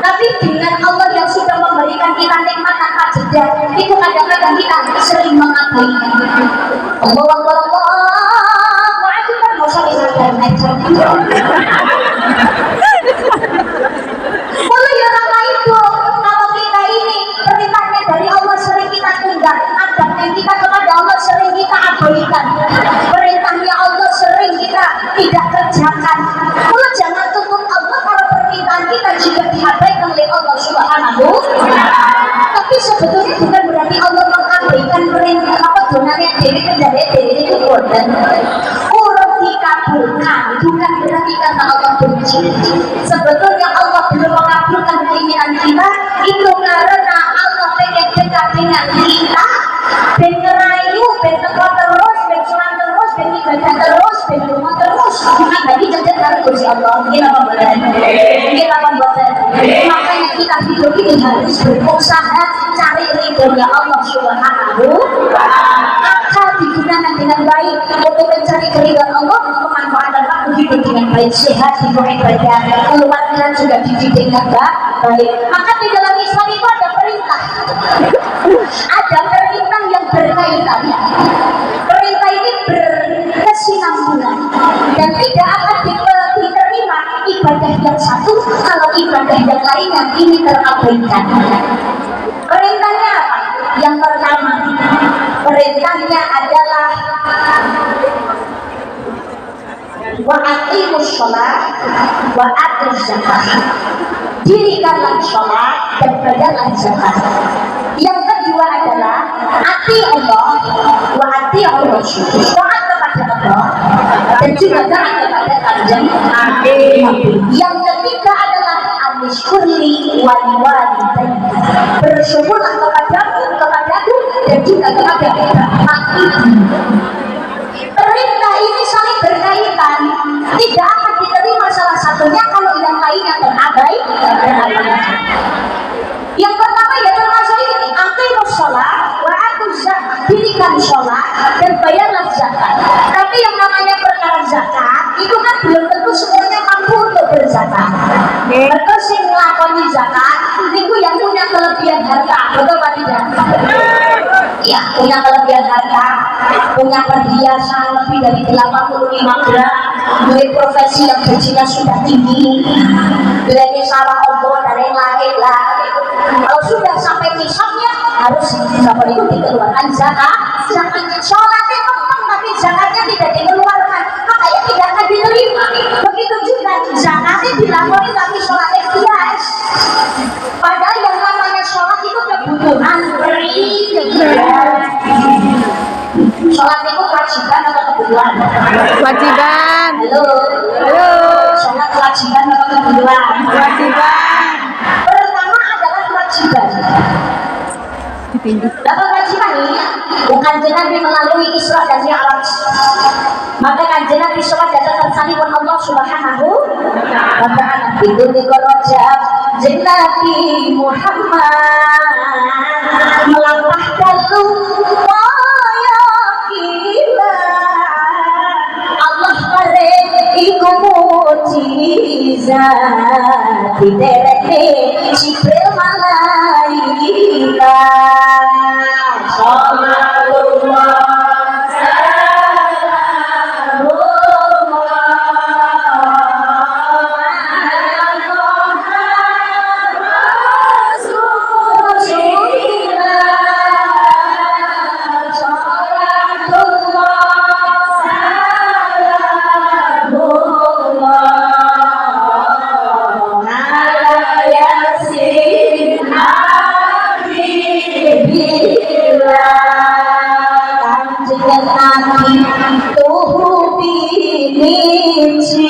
Tapi dengan Allah yang sudah memberikan kita nikmat tanpa jeda, itu kadang-kadang kita sering mengabaikan. Allah boleh ya nama itu. Kalau kita ini perintahnya dari Allah sering kita tunda, adab yang kita kepada Allah sering kita abaikan, perintahnya Allah sering kita tidak kerjakan. Kalau jangan tuntut Allah kalau permintaan kita juga diabaikan oleh Allah Subhanahu. Tapi sebetulnya bukan berarti Allah mengabaikan perintah apa donanya dewi kendali dewi itu boten. Dikabulkan bukan berarti karena Allah benci. Sebetulnya Allah belum mengabulkan keinginan kita itu karena Allah pengen dekat dengan kita, ben ngerayu, ben teko terus, ben sholat terus, ben ibadah terus, ben rumah terus. Jadi jajan karo Gusti Allah. Mungkin apa boleh? Mungkin apa boleh? Makanya kita hidup ini harus berusaha cari ridhonya Allah Subhanahu. Akal digunakan dengan baik untuk mencari keridhaan Allah, memanfaatkan waktu hidup dengan baik, sehat, hidup ibadah, keluarga juga dididik dengan baik. Maka di dalam Islam itu ada perintah, ada perintah yang berkaitan. Perintah ini berkesinambungan dan tidak akan diterima ibadah yang satu kalau ibadah yang lainnya ini terabaikan. Perintahnya apa? Yang pertama, perintahnya adalah wa aqimus shalah wa atuz zakat. Dirikanlah sholat dan bayarlah zakat. Yang kedua adalah ati Allah wa ati Rasul. Taat kepada Allah dan juga taat kepada Kanjeng Nabi. Yang ketiga adalah anishkurli wali bersyukurlah kepadamu, kepadaku dan juga kepada bapak ibu. Perintah ini saling berkaitan, tidak akan diterima salah satunya kalau yang lainnya terabaikan. Yang pertama ya termasuk ini, aqimus shalah wa atuz zakat, dirikan sholat dan bayarlah zakat. Tapi yang namanya perkara zakat itu kan belum tentu semuanya mampu untuk berzakat. Mereka sing nglakoni zakat itu yang punya kelebihan harta, betul apa tidak? Ya, punya kelebihan harta, punya perhiasan lebih dari 85 gram, duit profesi yang gajinya sudah tinggi, duitnya salah Allah dari lain lah. Kalau sudah sampai nisabnya harus zakat itu dikeluarkan zakat. Zakatnya sholatnya memang tapi zakatnya tidak dikeluarkan, makanya tidak akan diterima. Begitu juga zakatnya dilakoni tapi sholatnya bias. Padahal yang namanya sholat itu kebutuhan sholat itu kewajiban atau kebutuhan? Kewajiban. Halo. Sholat kewajiban atau kebutuhan? Kewajiban. Pertama adalah kewajiban. Dapat kewajiban ini bukan Nabi melalui Isra dan Mi'raj. Maka Kanjeng Nabi sholat datang tersanipun Allah Subhanahu wa ta'ala. Itu dikorojab Nabi Muhammad melampahkan upaya kita. Allah paling iku mujizat ditereke Jibril malaikat. kanjeng Nabi tuhu binci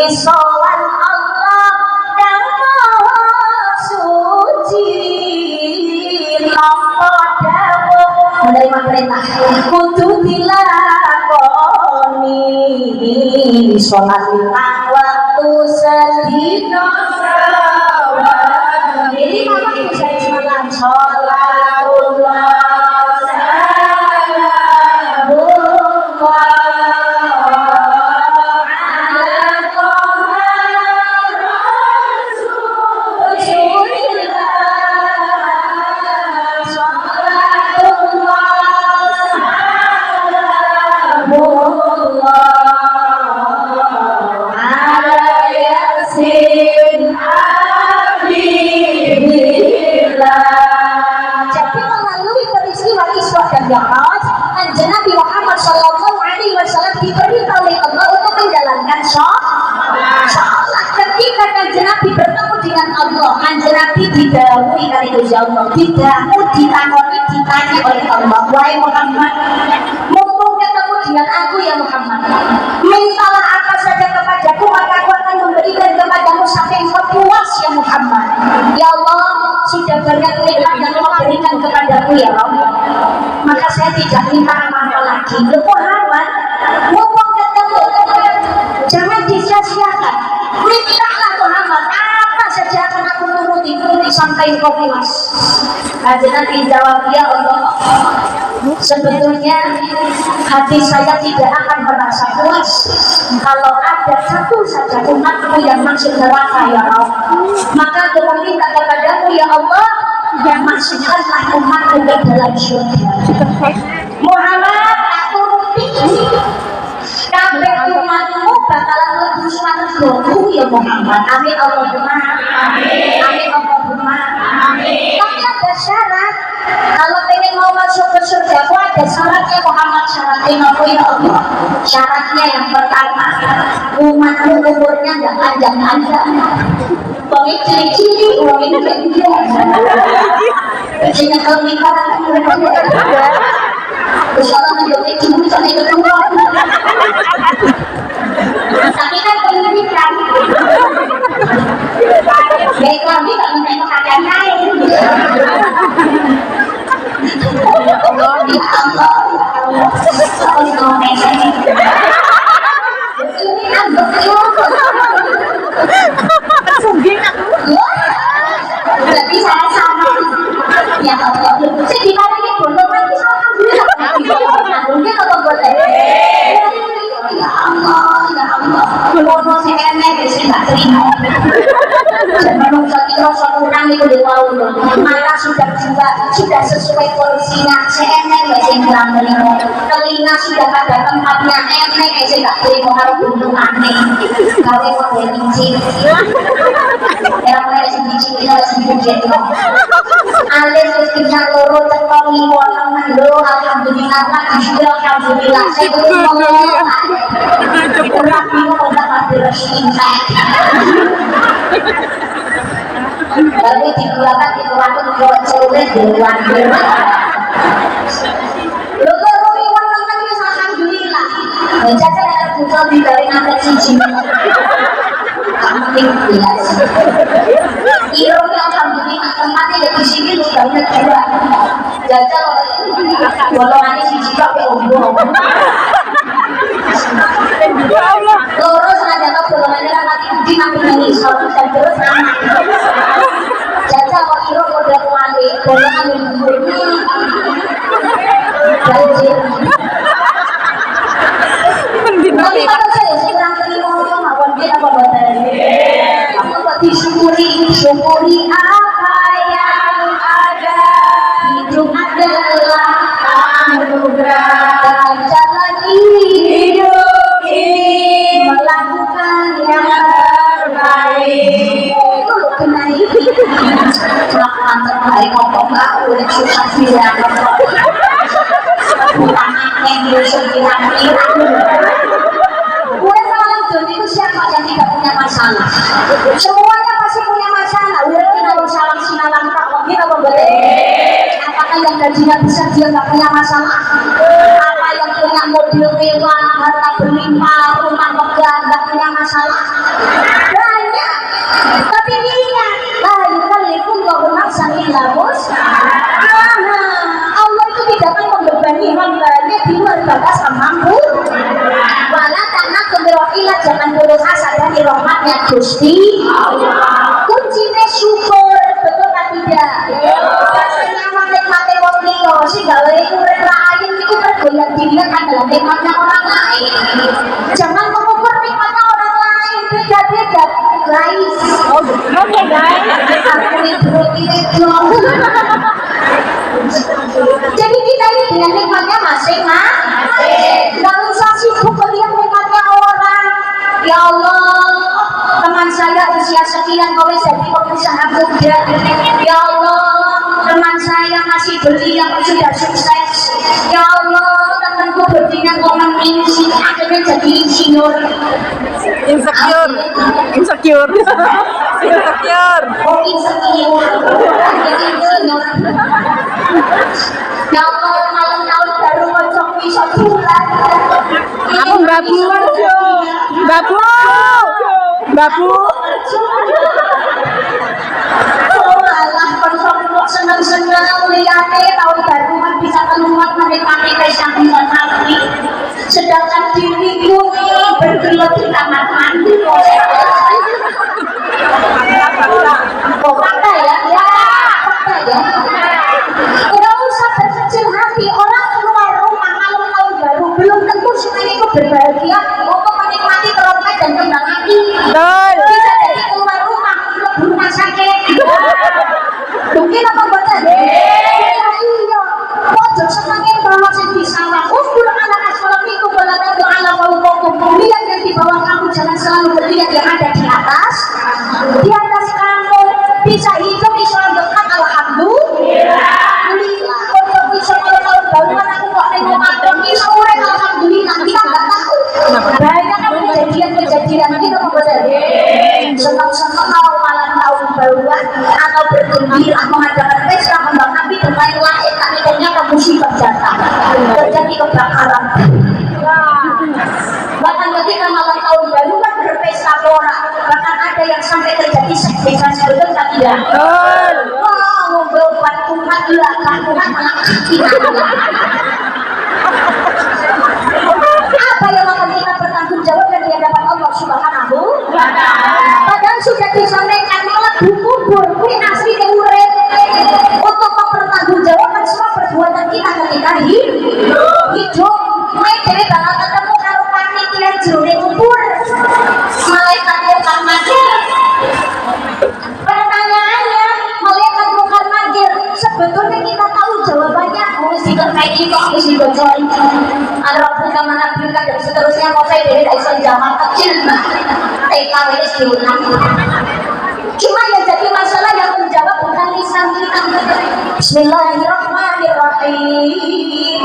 sowan Allah kang maha suci nampa dawuh menerima perintah kudu dilakoni sholat lima waktu sedina jadi mama bisa semalam sholatullah Kanjeng Nabi Muhammad Sallallahu Alaihi Wasallam diperintah oleh Allah untuk menjalankan sholat. Ketika kanjeng Nabi bertemu dengan Allah, kanjeng Nabi didhawuhi kali Gusti Allah, ditakoni, ditanya oleh Allah, wahai Muhammad, mumpung ketemu dengan aku ya Muhammad, mintalah apa saja kepadaku maka aku akan memberikan kepadamu sampai engkau puas ya Muhammad. Ya Allah, sudah banyak nikmat yang kau berikan kepadaku ya Allah, maka saya tidak minta apa-apa lagi. Muhammad, mumpung ketemu, jangan disia-siakan. Mintalah Muhammad, apa saja akan aku nuruti sampai engkau puas. Kanjeng Nabi jawab, ya Allah, sebetulnya hati saya tidak akan merasa puas kalau ada satu saja umatku yang masuk neraka ya Allah. Maka aku meminta kepadamu ya Allah, masukkanlah umatku ke dalam surga. Muhammad, aku rutin kabeh umatmu bakalan mlebu swarga ya Muhammad. Amin Allahumma amin. Amin Allahumma amin. Tapi ada syarat. Kalau pengen mau masuk ke surga, ada syaratnya Muhammad. Syaratnya apa ya Allah? Syaratnya yang pertama, umatmu umurnya nggak panjang-panjang. Uangnya cili-cili, uangnya enggak. Sehingga kalau nikah Insya-Allah menjadi cuma sampai ketemu. Tapi kan pendidikan. Baik kami tak menengok akan lain. Ya Allah, ya Allah. Ini kan betul. Sungging aku. Jadi saya sama. Ya Allah. Saya dibandingin bolong lagi sama mungkin apa boleh? Ya Allah, ya Allah. Kalau saya enak, saya tak terima. Saya menunggu kilo sekurang itu di bawah. Malah sudah sesuai porsinya. Saya enak, saya bilang terima. Telinga sudah pada tempatnya enak, saya tak terima. Harus dulu aneh. Kalau mau dincin, yang mulai dincin kita harus dincin. Alis kita loro tekong liwat mendo. Alhamdulillah, alhamdulillah. Saya belum ngomong. Kurang bingung udah mati resminta. Lalu dikeluarkan buat sore dewan. Lalu liwat teman itu alhamdulillah. Jaga ada buka di dari angkat cici. Penting jelas. Irongnya alhamdulillah tempatnya di sini banyak juga. Jaga golongannya cici pakai umum. Lurus aja kok golongannya mati di nanti ini satu dan terus aman. Jaga kok irong udah kuali golongan umum. Banjir. Tapi kalau saya kurang terima mawon dia apa badan? Kamu kok syukuri apa yang ada. Hidup adalah anugerah. Dalam jalan hidup ini melakukan yang terbaik. Kenai. Melakukan terbaik ngomong nggak boleh susah bilang. Bukan yang diusulkan itu siapa yang tidak punya masalah? Semuanya pasti punya masalah. Udah kita salam sinalang tak mungkin apa boleh? Apakah yang gajinya besar dia nggak punya masalah? Apa yang punya mobil mewah, harta berlimpah, rumah megah nggak punya masalah? Banyak. Tapi ingat, la yukallifu nafsan illa wus'aha. Allah itu tidak akan membebani hambanya di luar batas kemampu. Wala taqnatu min rahmatillah, jangan putus asa dari rahmatnya Gusti Allah. Kuncinya syukur, betul kan tidak? Rasanya nikmati wong liya sing gawe urip lain itu bergoyang dilihat adalah nikmatnya orang lain. Jangan mengukur nikmatnya orang lain, beda-beda guys. Oke guys, aku itu jadi kita ini dengan nikmatnya masing-masing. Gak usah sibuk melihat nikmatnya orang. Ya Allah, teman saya usia sekian kau jadi pengusaha muda. Ya Allah, teman saya masih belia sudah sukses. Ya Allah, temanku berdina kau menginsi akhirnya jadi insinyur. Insecure. Insecure. Insecure. Oh insecure. Jadi insinyur. Ya Allah, malam tahun baru kocok bisa bulan. Aku babu. Babu. Babu. Oh alah, kocok kok seneng-seneng lihatnya tahun baru kan bisa keluar menikmati pesta hati. Sedangkan diriku bergelut di kamar mandi. Oh fakta ya? Ya, fakta ya. Tidak usah berkecil hati, orang keluar rumah malam tahun baru belum tentu semuanya itu berbahagia untuk menikmati trompet dan kembang api. Bisa jadi keluar rumah untuk rumah sakit. Mungkin apa betul? Iya. Pojok senangin bahwa saya bisa ukur anak sekolah itu berada di alam bawah lihat yang di bawah kamu, jangan selalu melihat yang ada di atas. Di atas kamu bisa hidup, bisa mendoakan alhamdulillah. Untuk bisa tahun baru kan aku kok nengok madam bisa urek alhamdulillah, kita nggak tahu. Banyak kan kejadian gitu betul. Senang-senang mau malam tahun baruan atau bergembira mengadakan pesta kembang api bermain lain, tapi ternyata musibah datang, terjadi kebakaran. Bahkan ketika malam tahun baru kan berpesta pora, bahkan ada yang sampai terjadi seks betul tak tidak? Wow, bebat umat belakang umat kaki. Apa yang akan kita bertanggung jawabkan di hadapan Allah Subhanahu wa Ta'ala? Padahal sudah disampaikan malah kubur kuwi asli urip untuk mempertanggungjawabkan semua perbuatan kita ketika hidup. Kowe dhewe bakal ketemu karo panitia jero kubur. Malaikat mungkar nakir. Pertanyaannya, malaikat mungkar nakir sebetulnya kita tahu jawabannya. Mesti terkait itu, mesti bocor. Al-Rabbuka manabika dan seterusnya. Kok saya dari Aisyah zaman kecil TKW diulang. Cuma yang jadi masalah yang menjawab bukan lisan kita. Bismillahirrahmanirrahim.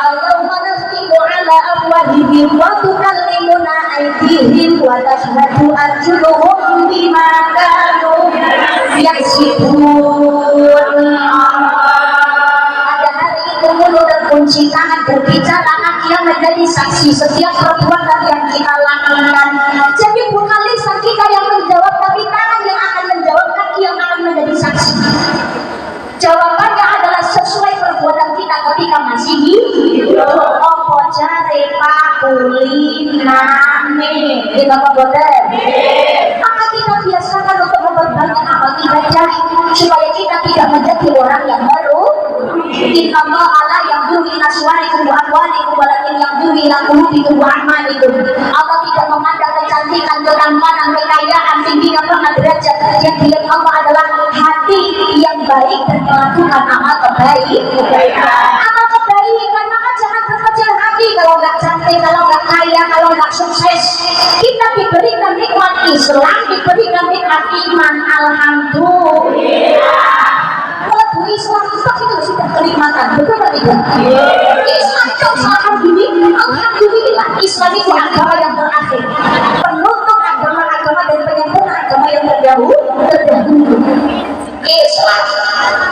Allahumma nastiqu ala afwahihim wa tukallimuna aydihim wa tashhadu arjuluhum bima kanu yaksibun. Mulut dan kunci tangan berbicara, kaki yang menjadi saksi setiap perbuatan yang kita lakukan. Jadi bukan lisan kita yang menjawab, tapi tangan yang akan menjawab, kaki yang akan menjadi saksi. Jawabannya adalah sesuai perbuatan kita ketika masih hidup. Opo jare pakulinane kita bodoh. Maka kita biasakan untuk memperbanyak amal ibadah supaya kita tidak menjadi orang yang baru. Inna Allah ala yang duri naswarikum wa amwalikum walakin yang duri lakulubikum wa amalikum. Allah tidak memandang kecantikan, ketampanan, kekayaan, tingginya pernah derajat. Yang dilihat Allah adalah hati yang baik dan melakukan amal kebaikan. Amal kebaikan, maka jangan berkecil hati kalau nggak cantik, kalau nggak kaya, kalau nggak sukses. Kita diberikan nikmat Islam, diberikan nikmat iman, alhamdulillah. Islam itu sudah kenikmatan, betul tak tidak? Islam itu alhamdulillah. Islam itu agama yang terakhir, penutup agama-agama dan penyempurna agama yang terdahulu. Islam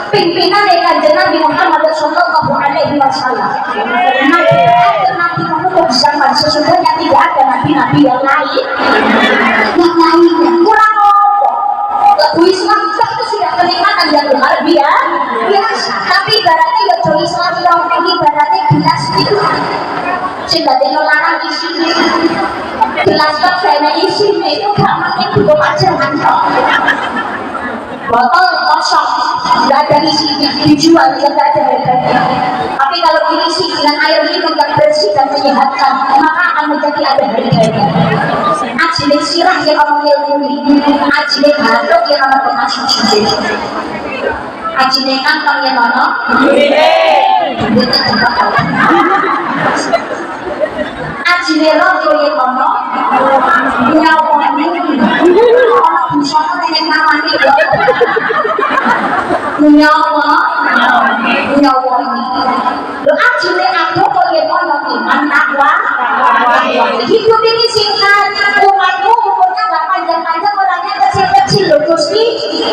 pimpinan Kanjeng Nabi Muhammad sallallahu alaihi wasallam. Nabi menutup zaman sesungguhnya tidak ada nabi-nabi yang lain. Yang lainnya kurang apa? Lagu Islam itu sudah kenikmatan yang luar biasa. Tapi ibaratnya ya do Islam yang ibaratnya gelas itu. Sehingga dia larang isi gelas kok saya isi itu gampangnya cukup aja kan. Botol kosong, nggak ada isinya, dijual nggak ada harganya. Tapi kalau diisi dengan air minum yang bersih dan menyehatkan, maka akan menjadi ada harganya. Ajile sirah yang kamu miliki, ajile batuk yang kamu masuk sendiri, ajile kantong yang kamu ajile rodo yang kamu nyawa ini, orang busana yang namanya nyawa ini. Lo ajile aku kok yang ono iman takwa. Hidup ini singkat, umatmu umurnya gak panjang-panjang, orangnya kecil-kecil loh Gusti.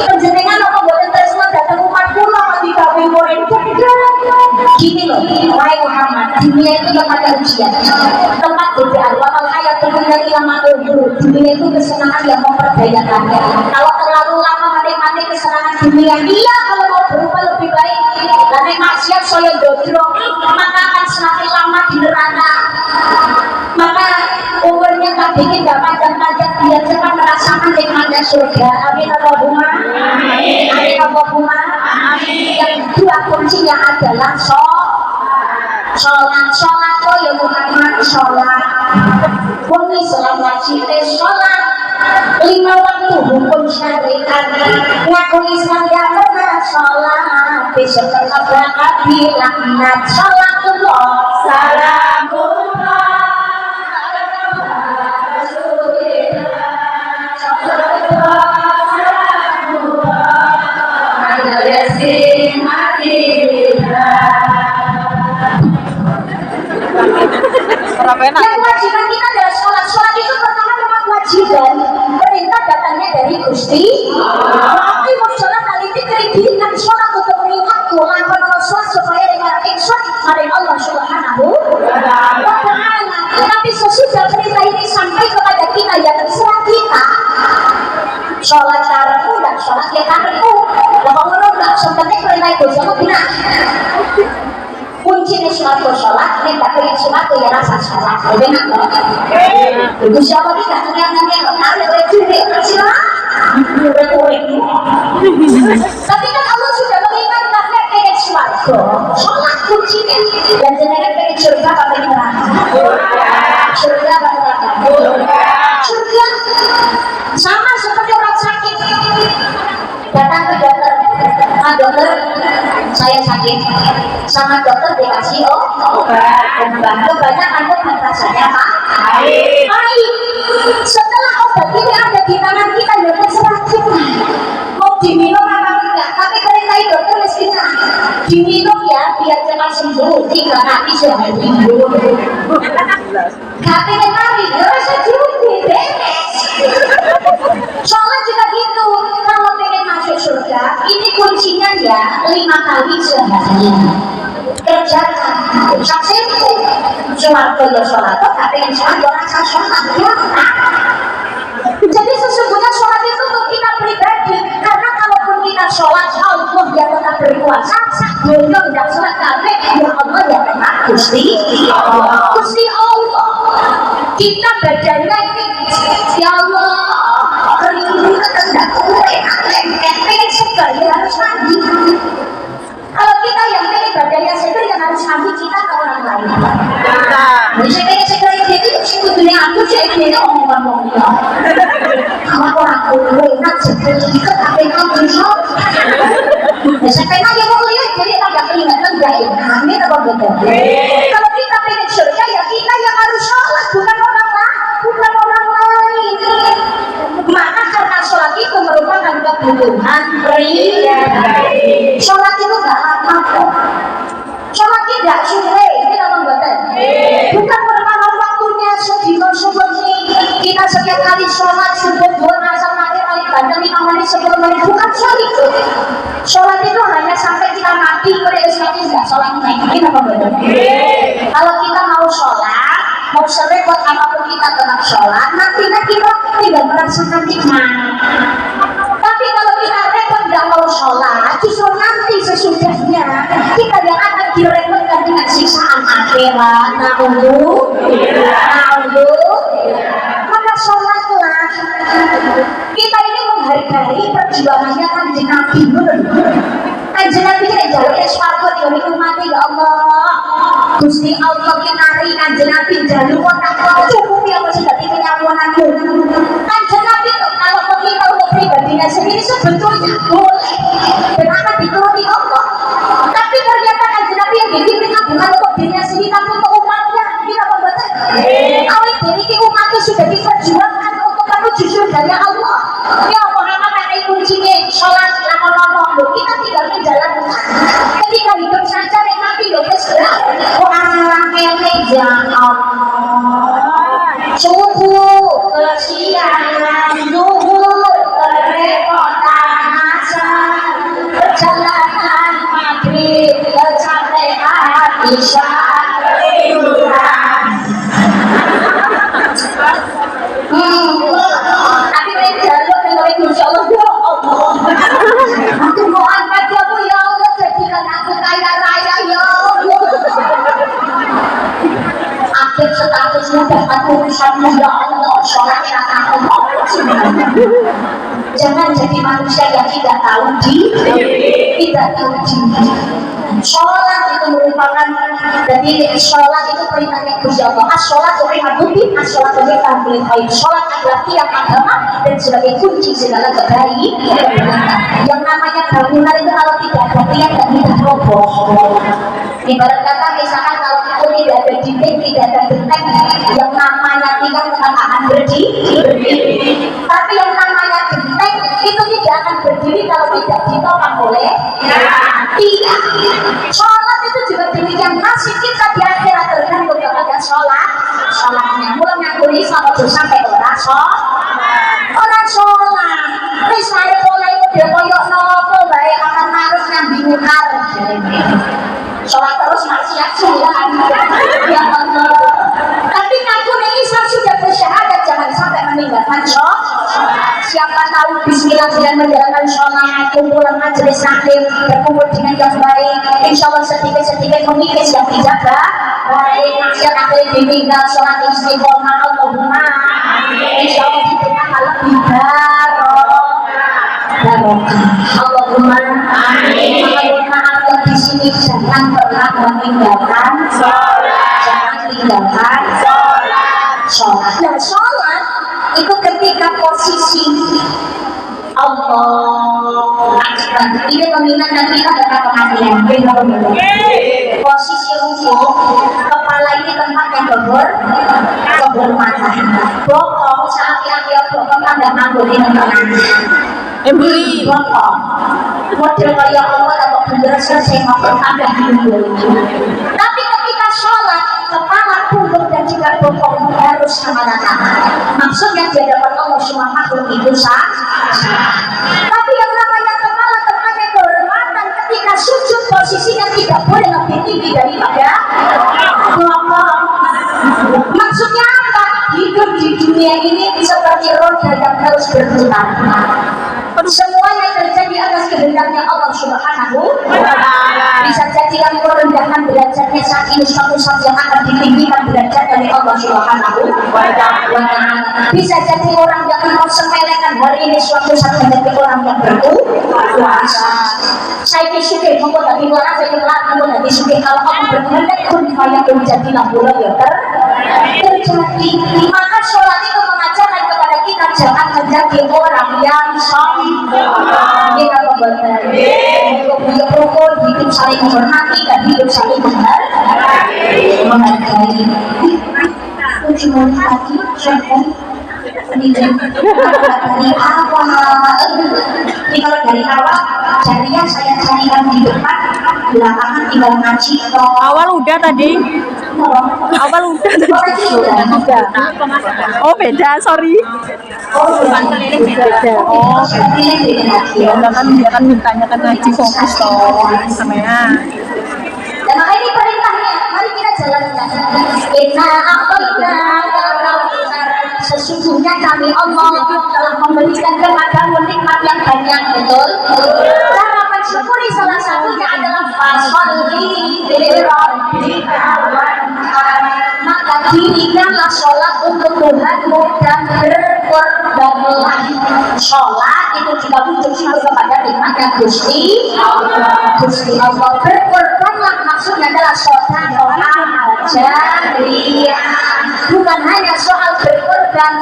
Penjenengan apa boten tresno datang umat kula di kabeh murid gini loh, wahai Muhammad, dunia itu tempat ujian, tempat godaan. Wamal hayat dunia lama dunia itu kesenangan yang memperdayakan. Kalau terlalu lama menikmati kesenangan dunia, iya kalau mau berubah lebih baik. Dan maksiat saya dodrong, maka akan semakin lama di neraka. Maka umurnya tak bikin gak panjang-panjang, biar cepat merasakan nikmatnya surga. Amin Allahumma. Amin Allahumma. Yang kedua kuncinya adalah sholat. Sholat kok ya Muhammad sholat. Wong Islam wajib sholat 5 waktu hukum syariat. Ngaku Islam gak pernah sholat, besok tetap bakal dilaknat. Sholatullah salamullah yang kewajiban kita adalah sholat. Sholat itu pertama memang kewajiban, perintah datangnya dari Gusti. Tapi mau sholat kali ini dirikan sholat untuk mengingatku lakukan sholat supaya dengan ikut mari Allah Subhanahu wa Ta'ala. Tapi sesudah perintah ini sampai kepada kita, ya terserah kita. Sholat caramu dan sholat ya karenmu. Kalau menurut tak sebenarnya perintah itu sama benar. Kuncinya suatu sholat, ini tak pengen suatu ya rasa sholat. Benar loh. Itu siapa tidak ternyata ada curi siapa? Tapi kan Allah sudah mengingatkan pengen suatu sholat kuncinya. Dan jenengan pengen surga apa pengen neraka? Surga apa neraka? Surga. Sama seperti orang sakit datang ke dokter. Dokter, saya sakit. Sama dokter dikasih obat. Kebanyakan obat rasanya pahit. Setelah obat ini ada di tangan kita, ya terserah kita mau diminum apa enggak. Tapi perintah dokter mesti diminum ya biar cepat sembuh. 3 kali sehari. Gak pengen lari, ya rasa juga beres. Sholat juga gitu. Kalau pengen masuk surga, ini kuncinya ya 5 kali sehari. Kerjakan. Saksiku suarga ya sholat. Gak pengen sholat, ya rasa sholat. Jadi sesungguhnya sholat itu untuk kita pribadi. Karena kalaupun kita sholat, Allah yang tetap berkuasa. Dunia tidak sholat kabeh, ya Allah yang tetap Gusti Allah. Kita badannya ini, ya Allah, keringat tidak pengen segar, ya harus mandi. Kalau kita yang pengen badannya segar, yang harus mandi kita ke orang lain. Jadi saya pengen segar itu sebetulnya aku saya pengen omongan-omongan. Kalau orang enak segar itu tapi kamu sholat. Saya pengen aja mau lihat, jadi agak kelihatan gak ya? Amin apa betul? Kalau kita pengen surga, ya kita yang harus sholat, bukan orang lain. Maka karena sholat itu merupakan kebutuhan pribadi. Sholat itu gak lama kok. Sholat tidak suwe, ini apa betul? Bukan merupakan waktunya subuh kita setiap kali sholat subuh 2 asal maghrib kali bandeng 5 menit 10 menit, bukan sholat itu. Sholat itu hanya sampai kita mati, kemudian esoknya nggak sholat lagi, apa betul? Kalau kita mau sholat, mau serepot apapun kita tetap sholat, nanti kita tidak merasakan nikmat. Tapi kalau kita repot nggak mau sholat, justru nanti sesudahnya kita yang akan direpotkan dengan siksaan akhirat. Maka sholatlah. Kita ini menghargai perjuangannya Kanjeng Nabi. Kanjeng Nabi ini jalurnya swarga di mati ya Allah. Gusti Allah kinari Kanjeng Nabi jalur kok cukup ya masih dadi penyawananku. Kanjeng Nabi kalau kita untuk pribadinya sendiri sebetulnya boleh dan akan dituruti Allah. Tapi ternyata Kanjeng Nabi yang dikirimkan bukan untuk dirinya sendiri tapi untuk umatnya. Kita apa betul? Awal dari umatnya sudah diperjuangkan untuk menuju surga Allah. Ya Muhammad ada kuncinya sholat lama-lama kita tinggal menjalankan. Ketika hidup saja nanti lo kesel. Orang kene ya Allah. Subuh kesiangan zuhur kerepotan asar perjalanan maghrib kecapean isya tapi mereka jalur insya Allah ya Allah aku mau angkat kamu ya Allah jadikan aku kaya raya ya Allah akhir statusnya dapat urusanmu ya Allah sholatnya aku mau jangan jadi manusia yang tidak tahu diri. Sholat itu merupakan jadi sholat itu perintahnya Gusti Allah. Sholat itu sholat itu sholat adalah tiang agama dan sebagai kunci segala kebaikan. Yang namanya bangunan itu kalau tidak ada tiang dan tidak roboh. Ibarat kata misalkan kalau itu tidak ada dinding, tidak ada genteng, yang namanya tiang tetap akan berdiri. Tapi yang namanya genteng itu tidak akan berdiri kalau tidak ditopang oleh tiang. Sholat itu juga demikian, nasib kita di akhirat tergantung kepada sholatnya. Mulai ngakuni sama sampai orang sholat. Misalnya mulai udah koyok nopo baik akan harus yang bingung sholat terus maksiat sudah ya Allah. Tapi ngakuni Islam sudah bersyahadat jangan sampai meninggalkan sholat. Siapa tahu bismillah dengan menjalankan sholat, kumpulan majelis taklim, berkumpul dengan yang baik, insya Allah sedikit-sedikit memikis yang dijaga baik, maksiat akhirnya ditinggal sholat istiqomah Allahumma insya Allah kita lebih barokah Allahumma amin. Maaf yang di sini jangan pernah meninggalkan sholat, tinggalkan sholat. Nah sholat itu ketika posisi Allah Akbar ini mengingatkan kita tentang kematian. Posisi ruku kepala ini tempat yang kehormatan. Bokong saat yang bokong tanda nganggur di tengah. Emburi bokong model kayak Allah atau bener selesai makan tanda nganggur. Tapi ketika sholat kepala, pungguk dan juga bokong harus sama rata. Maksudnya di hadapan Allah semua makhluk itu sah. Tapi yang namanya kepala tempatnya kehormatan ketika sujud posisinya tidak boleh lebih tinggi daripada bokong. Maksudnya apa? Hidup di dunia ini seperti roda yang terus berputar. Semuanya terjadi atas kehendaknya Allah Subhanahu wa Ta'ala. Bisa jadi yang merendahkan derajatnya saat ini suatu saat yang akan ditinggikan derajat dari Allah Subhanahu wa Ta'ala. Bisa jadi orang yang mau sepelekan hari ini suatu saat menjadi orang yang berkuasa. Saya disukai kamu tadi orang saya kenal kamu tadi sukai kalau kamu berkehendak pun kaya menjadilah bola ya terjadi. Maka sholat itu mengajarkan kepada kita jangan menjadi orang yang sombong. Kita memperbaiki rukun hidup saling menghormati dan hidup saling menghargai. Cuma lagi dari awal jariah saya carikan di depan, belakangan tinggal ngaji. Awal udah tadi Awal udah tadi. Beda. Oh beda, sorry. Beda. Oh, ya kan dia kan mintanya kan ngaji fokus toh sampean. Dan makanya ini perintahnya, mari kita jalankan. Inna a'tayna sesungguhnya kami Allah telah memberikan kepadamu nikmat yang banyak, betul? Cara mensyukuri salah satunya adalah fasholli lirabbika wanhar. Maka dirikanlah sholat untuk Tuhanmu dan berkorbanlah. Sholat itu juga butuh kepada nikmatnya Gusti Allah. Berkorbanlah maksudnya adalah sedekah jariyah, bukan hanya soal berkorban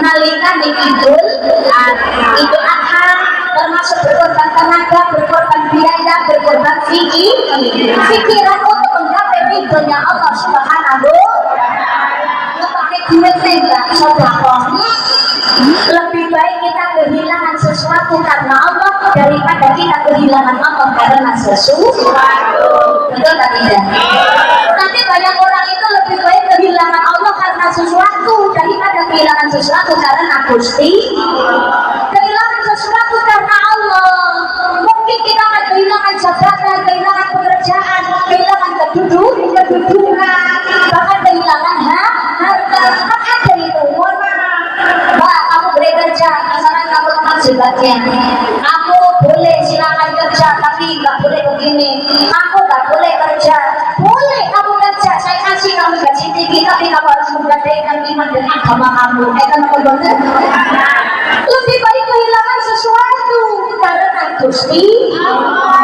nalika Idul Adha, termasuk berkorban tenaga, berkorban biaya, berkorban pikiran untuk menggapai ridhonya Allah Subhanahu. Pakai duit enggak sedekah. Lebih baik kita kehilangan sesuatu karena Allah daripada kita kehilangan Allah karena sesuatu. Betul tak tidak? Nanti banyak orang itu lebih baik kehilangan Allah karena sesuatu daripada kehilangan sesuatu karena Gusti. Kehilangan sesuatu karena Allah, mungkin kita akan kehilangan jabatan, kehilangan pekerjaan, kehilangan kedudukan, bahkan kehilangan harta. Kan ada itu, mohon maaf. Mbak, kamu boleh kerja, misalkan kamu teman sebagian, kamu boleh silakan kerja, tapi nggak boleh begini. Kamu nggak boleh kerja, boleh kamu kerja, saya kasih kamu gaji tinggi, tapi kamu harus menggadaikan iman dan agama kamu. Kan benar? Lebih baik kehilangan sesuatu karena Gusti,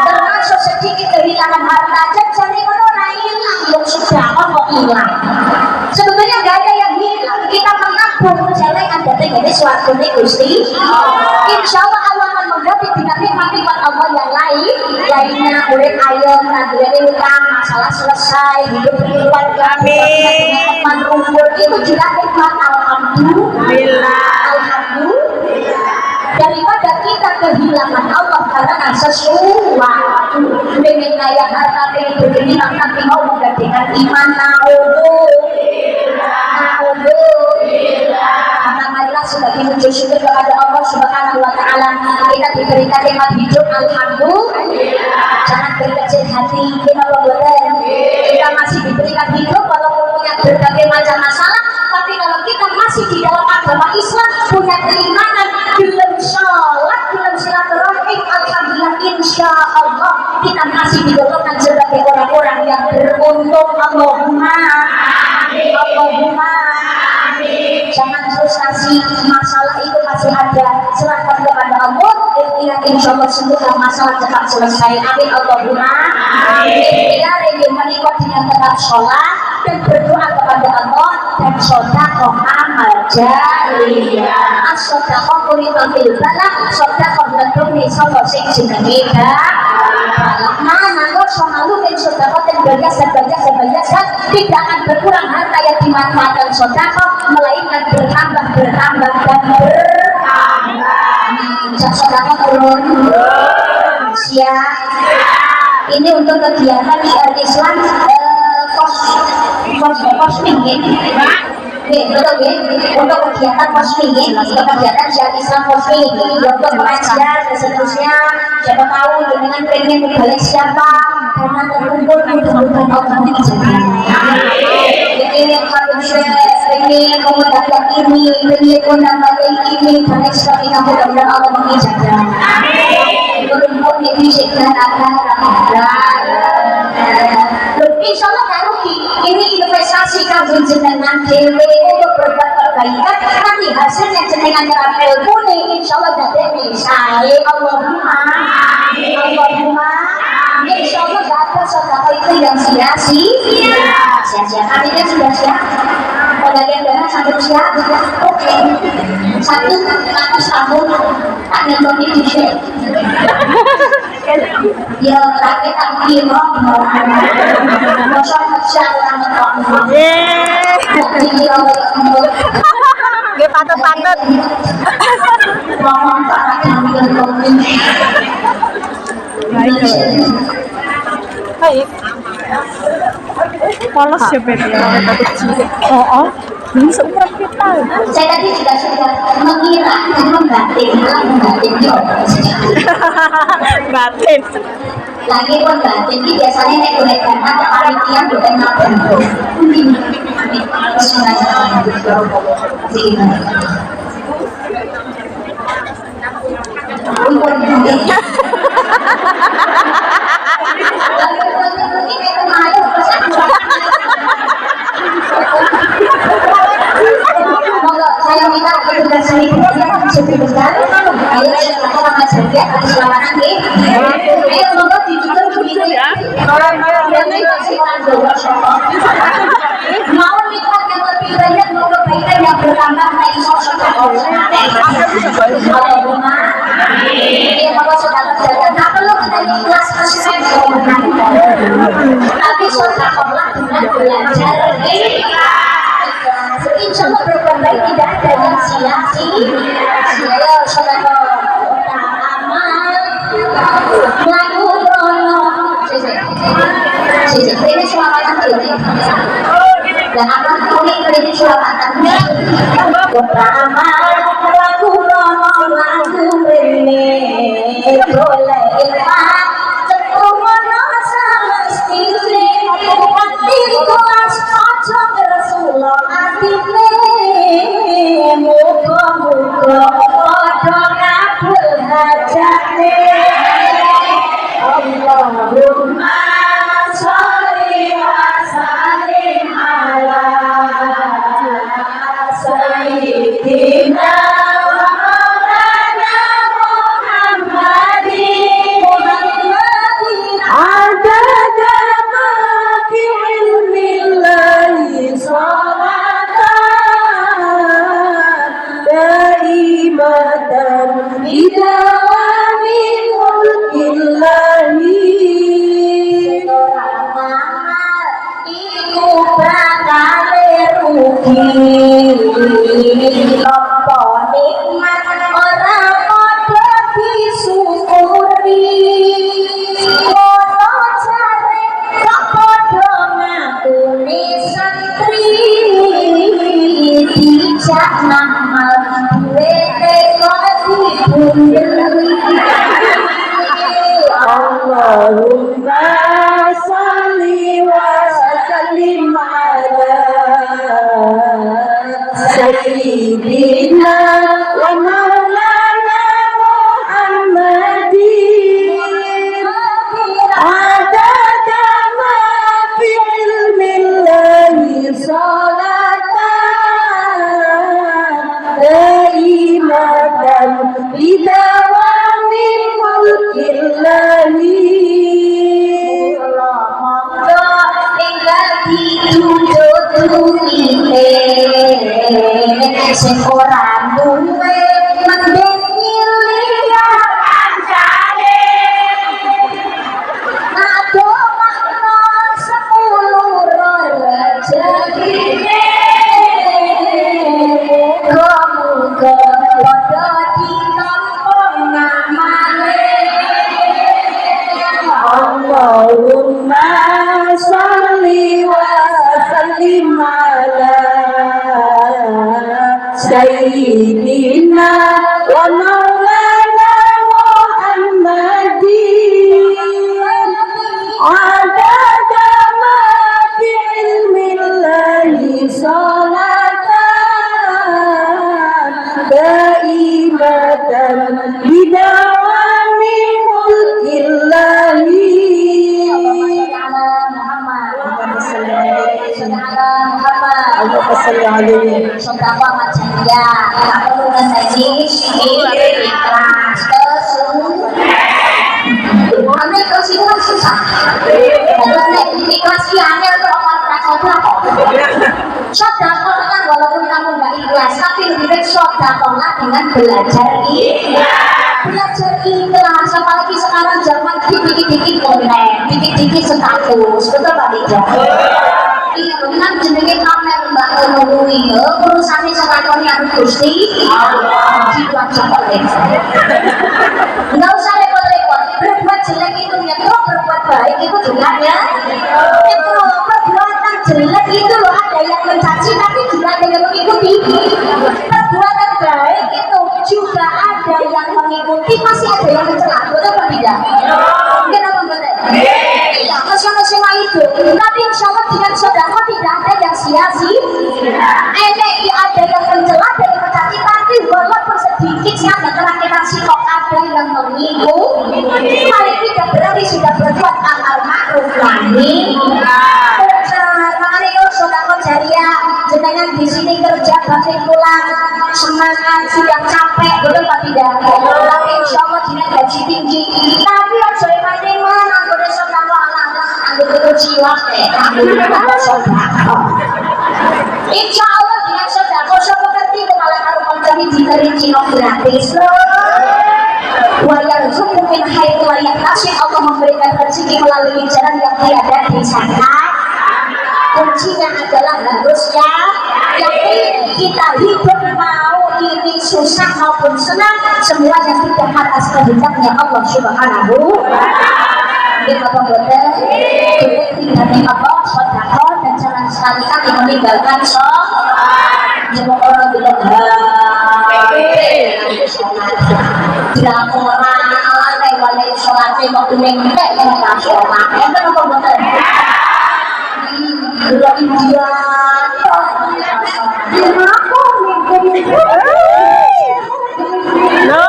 termasuk sedikit kehilangan harta. Jadi orang hilang yang sudah Allah hilang. Sebetulnya nggak ada yang hilang. Kita menabung jalan ada dari suatu Gusti. Insya Allah Allah akan mengganti dengan nikmat-nikmat Allah yang lainnya. Urip ayam, nadulane utang, masalah selesai, hidup berkeluarga, teman rumput itu juga nikmat. Alhamdulillah. Daripada kita kehilangan Allah karena sesuatu, pengen kaya harta, pengen begini, tapi mau menggantikan iman. Karena marilah sebagai wujud syukur kepada Allah Subhanahu wa Ta'ala, kita diberikan nikmat hidup, alhamdulillah. Jangan berkecil hati, kita masih diberikan hidup walaupun punya berbagai macam masalah, tapi kalau kita masih di dalam agama Islam, punya keimanan, belum sholat, belum silaturahim, alhamdulillah, insya Allah kita masih digolongkan sebagai orang-orang yang beruntung. Allahumma jangan frustasi, masalah itu masih ada, serahkan kepada Allah. Insya Allah semoga masalah cepat selesai. Amin. Allahumma ikhtiar yang menikah dengan tetap sholat dan berdoa kepada Allah dan sedekah amal jariyah. As-sedekah qulil bala, sedekah tentu sapa sing jenenge mana kok selalu dan sedekah dan banyak tidak akan berkurang harta yang dimanfaatkan sedekah, melainkan bertambah dan bertambah. Sedekah turun siap. Ini untuk kegiatan di Islam posting betul ya, untuk kegiatan posting kegiatan siar Islam posting untuk pengajian dan seterusnya. Siapa tahu dengan pengen balik siapa karena terkumpul mudah-mudahan Allah dijaga. Ini yang harus ini kemudahan ini undang-undang ini dan sebagainya, mudah-mudahan Allah mengijaga. Berkumpul di segala insya Allah gak rugi. Ini investasi kanggo jenengan dhewe untuk berbuat kebaikan, nanti hasilnya jenengan nyerap ilmu nih, insya Allah dadi misale. Allahumma insya Allah gak ada sedekah itu yang sia-sia. Kami kan sudah siap pembagian dana sampai siap. Oke, 100 tahun ada donasi. Ya, tapi tak kira masalah orang tua. Dia patut. Baik. Polos ya Bet ya, kita kecil. Oh, ini seukuran kita. Saya tadi juga sudah mengira dan membatin Batin. lagi pun batin ini biasanya naik kulit karena panitia bukan makan saya minta petugas sanitasi sebesar ayo silakan Mas Jaga atas lawanan nih ayo monggo ditutup begitu ya mau minta yang lebih banyak monggo baikkan yang bertambah naik sosok kalau rumah ini monggo sudah terjaga tak perlu kita ikhlas masih tapi sudah olah dengan belajar insya Allah berbuat baik tidak ada yang sia-sia saudara utama lagu rono ini suaranya jadi dan apa ini suaranya utama lagu rono lagu ini boleh ikhlas semuanya semestinya hati kelas ojo Rasulullah atine muga-muga padha kabul hajate Allahumma sholli wa sallim ala sayyidina apa nikmat orang padha disyukuri ono jare kok padha ngakuni santri dijak namal duwete kok dibundeli Allahumma sholli wa sallim ala Sayyidina wa maulana Muhammadin adada ma fi ilmillahi salatan daimatan bidawami mulkillahi sing ora duwe mending liya kancane ado makna 10 rejekine muga-muga padha ditampa ngamale Allahumma sholli wa sallim ala Sayyidina wa maulana Muhammadin adada ma fi ilmillahi salatan daimatan bidawami mulkillahi Allahumma sholli alaihi sedekah majaniyah tak perlu ngendi ikhlas ane ikhlas itu susah terus nek ikhlas ki angel kok ora sedekah sedekah kan walaupun kamu enggak ikhlas tapi lebih baik sedekah dengan belajar belajar ikhlas apalagi sekarang zaman dikit-dikit konten dikit-dikit status betul Pak Dija iya benar jenenge pamer mbak ngomongin urusannya selakoni aku Gusti gitu aja kok nggak usah repot-repot berbuat jelek itu ya kok berbuat baik itu juga ya itu itu loh, ada yang mencaci tapi juga ada yang mengikuti. Perbuatan baik itu juga ada yang mengikuti, masih ada yang mencela, betul atau tidak? Kenapa betul? Iya, masalah itu. Tapi insya Allah dengan sedekah tidak ada yang sia-sia. Ada yang mencela, ada yang mencaci, tapi walaupun sedikit sangat terakhir kok ada yang mengikuti. Hal ini tidak berarti sudah berbuat amal ma'ruf nahi. Makanya yo sedekah jariah, jenengan di sini kerja balik pulang semangat sudah capek, betul apa tidak? Tapi insya Allah dengan gaji tinggi. Tapi yang saya pakai mana? Aku udah sedekah anak-anak, aku tuh jiwa aku udah sedekah. Insya Allah dengan sedekah siapa ngerti malah karo koncone diterima cino gratis loh. Wayang suku min haitsu la yahtasib, Allah memberikan rezeki melalui jalan yang tiada disangka. Kuncinya adalah harusnya yakin kita hidup mau ini susah maupun senang semuanya tidak atas kehendaknya Allah Subhanahu wa ta'ala. Kita membuatnya dari Allah sedekah dan jangan sekali-kali meninggalkan sholat. Jangan orang bilang tidak orang lewat sholatnya waktu nengtek mereka sholat. Itu apa betul? Belum India. Aku no,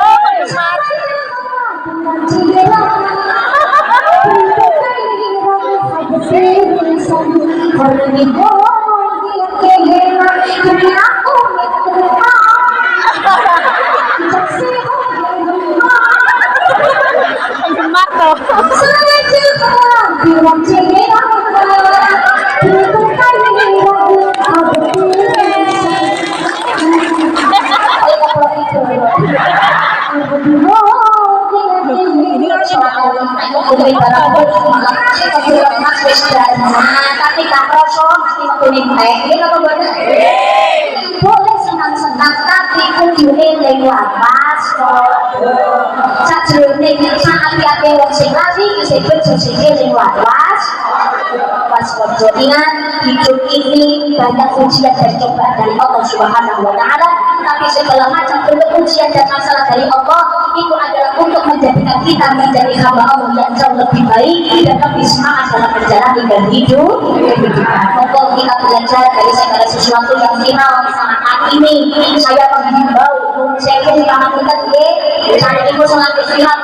tapi kalau nanti waktu ini boleh senang-senang tapi kudune lewat pas sajrone saat ate wong sing lali sing bejo sing lewat pas ingat hidup ini banyak ujian dan cobaan dari Allah Subhanahu wa ta'ala, tapi segala macam bentuk ujian dan masalah dari Allah itu adalah untuk menjadikan kita menjadi hamba Allah yang jauh lebih baik dan lebih semangat dalam menjalani hidup kita. Untuk kita belajar dari segala sesuatu yang viral saat ini. Saya menghimbau saya pun sangat mengerti saat itu selalu viral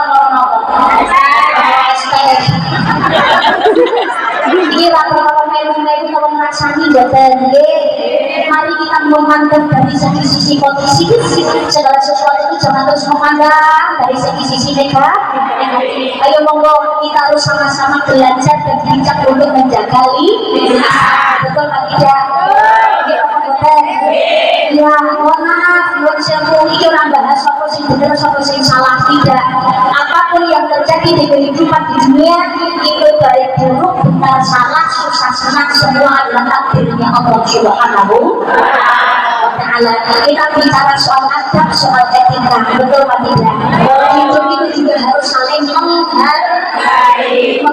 ini rata-rata melu-melu kalau merasani boten. Mari kita memandang dari sisi kondisi segala sesuatu itu jangan terus memandang dari sisi negatif. Ayo monggo kita harus sama-sama belajar dan bijak untuk menjaga betul pak tidak? Ya mohon maaf, mohon sewu ini orang bahas apa sih benar apa sih salah, tidak. Apapun yang terjadi di kehidupan di dunia itu baik buruk benar salah susah senang semua adalah takdirnya Allah Subhanahu wa ta'ala. Kita bicara soal adab, soal etika, betul apa tidak? Hidup itu juga harus saling menghargai.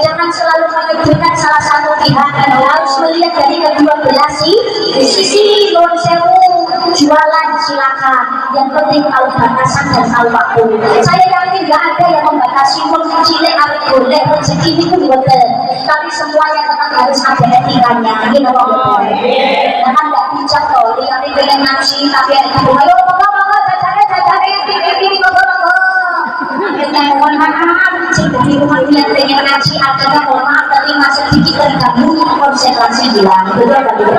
Jangan selalu menyebutkan salah satu pihak, harus melihat dari kedua belah sisi. Non sewu jualan silakan, yang penting tahu batasan dan tahu waktu. Saya yakin nggak ada yang membatasi pun cilik awet boleh rezeki itu betul, tapi semuanya tetap harus ada etikanya. Ini apa betul? Jangan nggak bijak toh, lihat pengen nasi tapi ayo monggo jajane ini monggo. Mohon maaf, di rumah yang pengen nasi agak mohon maaf terima sedikit terganggu konsentrasi hilang. Betul apa betul?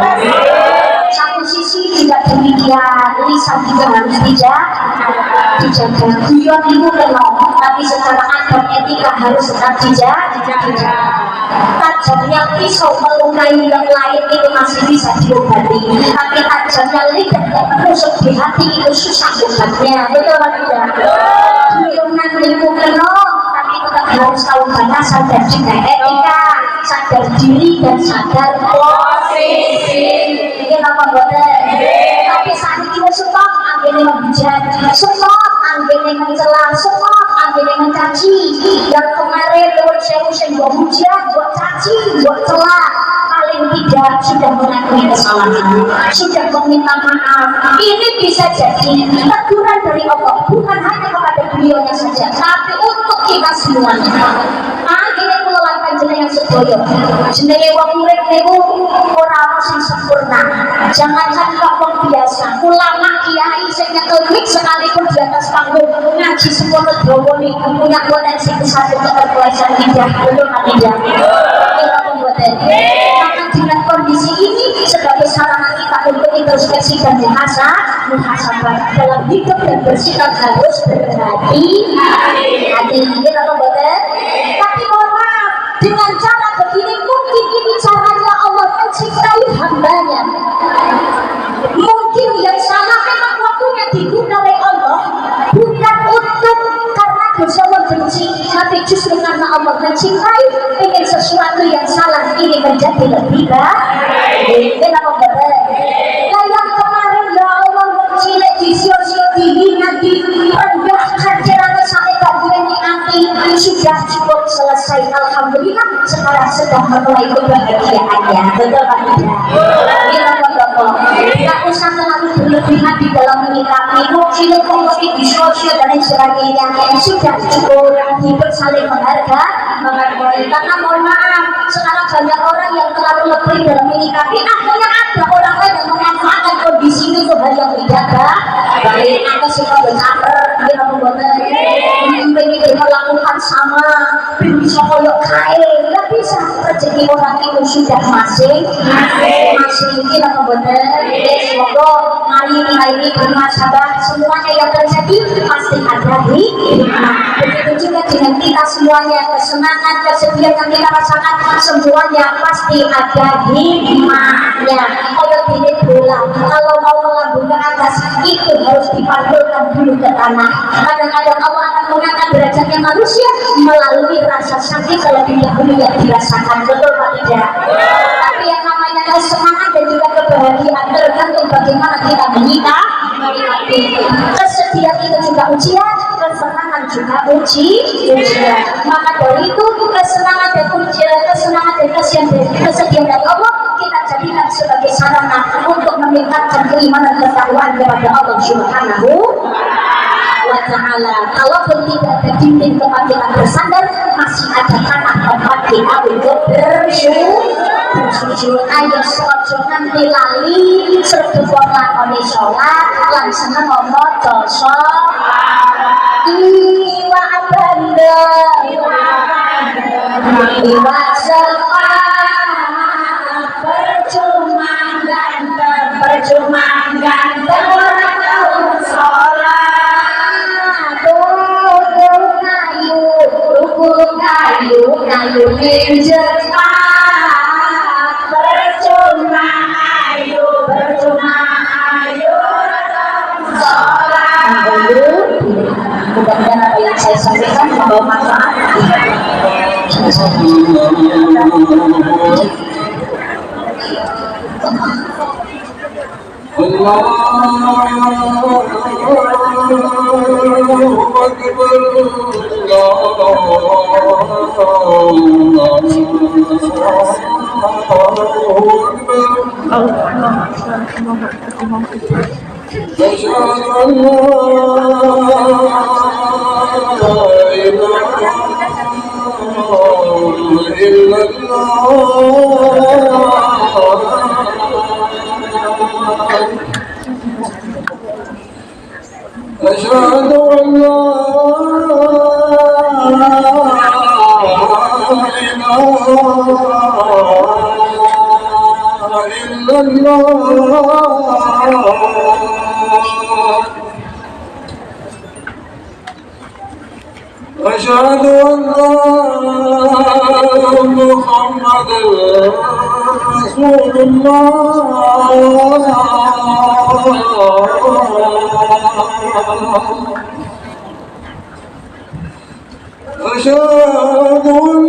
Satu sisi tidak demikian, lisan juga harus dijaga. Guyon itu belum, tapi secara adab etika harus tetap dijaga. Tajamnya pisau melukai yang lain itu masih bisa diobati, tapi tajamnya lidah yang menusuk di hati itu susah obatnya. Betul atau tidak? Guyonan itu kenal, tapi tetap harus tahu batasan dan juga etika, sadar diri dan sadar posisi. Ini apa boten? Tapi saat ini stop anggene menghujat, stop anggene mencela, stop anggene mencaci. Yang kemarin lewat sewu sing mbok hujat, mbok caci, mbok cela, paling tidak sudah mengakui kesalahan, sudah meminta maaf. Ini bisa jadi teguran dari Allah, bukan hanya kepada beliaunya saja, tapi untuk kita semuanya. Akhirnya kula panjenengan sedaya, jenenge wong urip niku ora ana sing sempurna. Jangankan kok wong biasa, ulama kiai sing nyekel mic sekalipun di atas panggung ngaji semono dawane punya potensi besar untuk berkuasa tidak, betul tidak? Kita membuatnya. Maka dengan kondisi ini sebagai sarana kita untuk introspeksi dan muhasabah dalam hidup dan bersikap harus berhati-hati. Kita membuatnya. Tapi mohon maaf, dengan cara begini mungkin ini caranya Allah mencintai hambanya. Mungkin yang salah memang waktunya digunakan oleh Allah bukan untuk karena dosa membenci, tapi justru karena Allah mencintai, ingin sesuatu yang salah ini menjadi lebih baik. Kenapa betul? Kayak kemarin ya Allah cilik di sio-sio dihina, direndahkan, kiranya saya bagian hati sudah cukup selesai. Alhamdulillah sekarang sedang memulai kebahagiaannya. Betul Pak tidak? Tidak usah terlalu berlebihan di dalam menyikapi cilik komosi di sosial dan lain sebagainya. Sudah cukup hidup saling menghargai. Karena mohon maaf, sekarang banyak orang yang terlalu lebih dalam menyikapi. Akhirnya ada orang lain yang memanfaatkan kondisi itu untuk hal yang tidak baik. Atau suka bercaper, dia membuatnya ingin diperlakukan sama, bisa koyok kain. Tidak bisa, rezeki orang itu sudah masing kita membuatnya. Semoga hari ini bermasalah, semuanya yang terjadi pasti ada hikmah. Begitu juga dengan kita semuanya, kesenangan, kesedihan yang kita rasakan semuanya pasti ada hikmahnya. Kalau ini bola, kalau mau melambung ke atas itu harus dipantulkan dulu ke tanah. Kadang-kadang Allah akan mengangkat derajatnya manusia melalui rasa sakit terlebih dahulu yang dirasakan. Betul Pak tidak? Tapi yang namanya kesenangan dan juga kebahagiaan tergantung bagaimana kita menyikapi. Kesedihan itu juga ujian, kesenangan juga ujian. Maka dari itu kesenangan dan ujian, kesenangan dan kesedihan dari Allah kita jadikan sebagai sarana untuk meningkatkan keimanan ketakwaan kepada Allah Subhanahu wa ta'ala. Kalaupun tidak ada dinding tempat kita bersandar, masih ada tanah tempat kita untuk bersujud. Ayo sojo nganti lali serbu wong lakoni sholat lan seneng ngomong dosa iwa abanda iwa sepat percuma ganteng orang tahu sholat rukun kayu minjepat percuma ayu sholat. Mudah-mudahan apa yang saya sampaikan membawa manfaat. أشهد أن لا إله إلا الله أشهد أن محمد رسول الله أشهد أن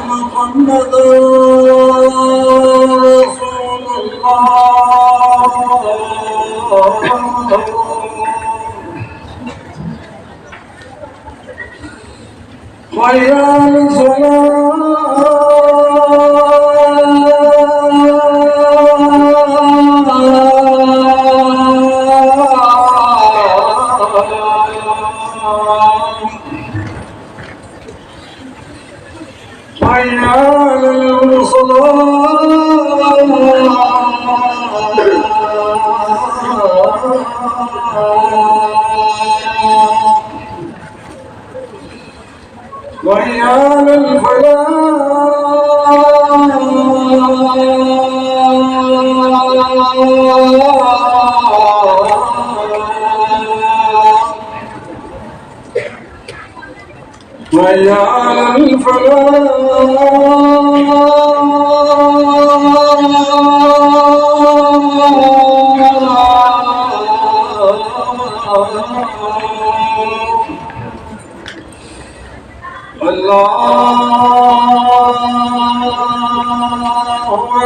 محمد رسول الله حي على الصلاة على الصلاة وهي على الفلاح وهي على الفلاح الله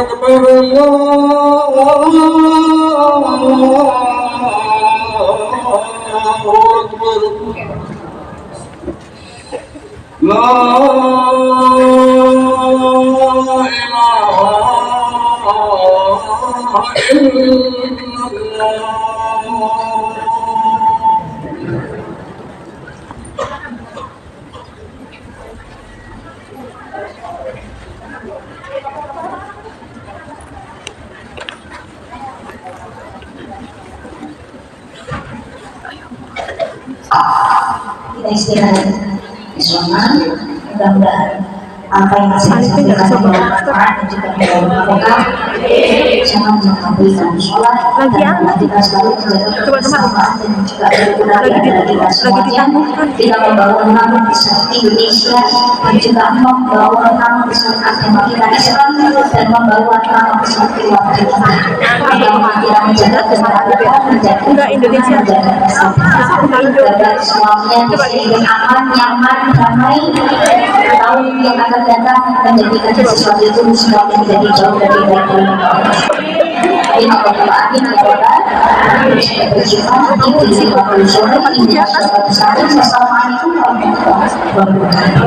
أكبر الله أكبر لا إله إلا الله. Kita istirahat bersama, mudah-mudahan apa yang saya sampaikan bermanfaat dan juga bermanfaat. Jangan mengabaikan sholat dan kita selalu menjaga kebersamaan dan juga berguna di antara kita semuanya. Kita membawa nama besar Indonesia dan juga membawa nama besar agama kita Islam dan membawa nama besar keluarga kita. Agama kita menjaga keselamatan, menjaga Indonesia, menjaga keselamatan, agar semuanya bisa hidup aman, nyaman, damai. Tahun yang akan datang menjadikan sesuatu itu semuanya menjadi jauh lebih baik dari ini. Amin ya Allah. Kita berjumpa di waktu sore ini. Assalamualaikum warahmatullahi wabarakatuh.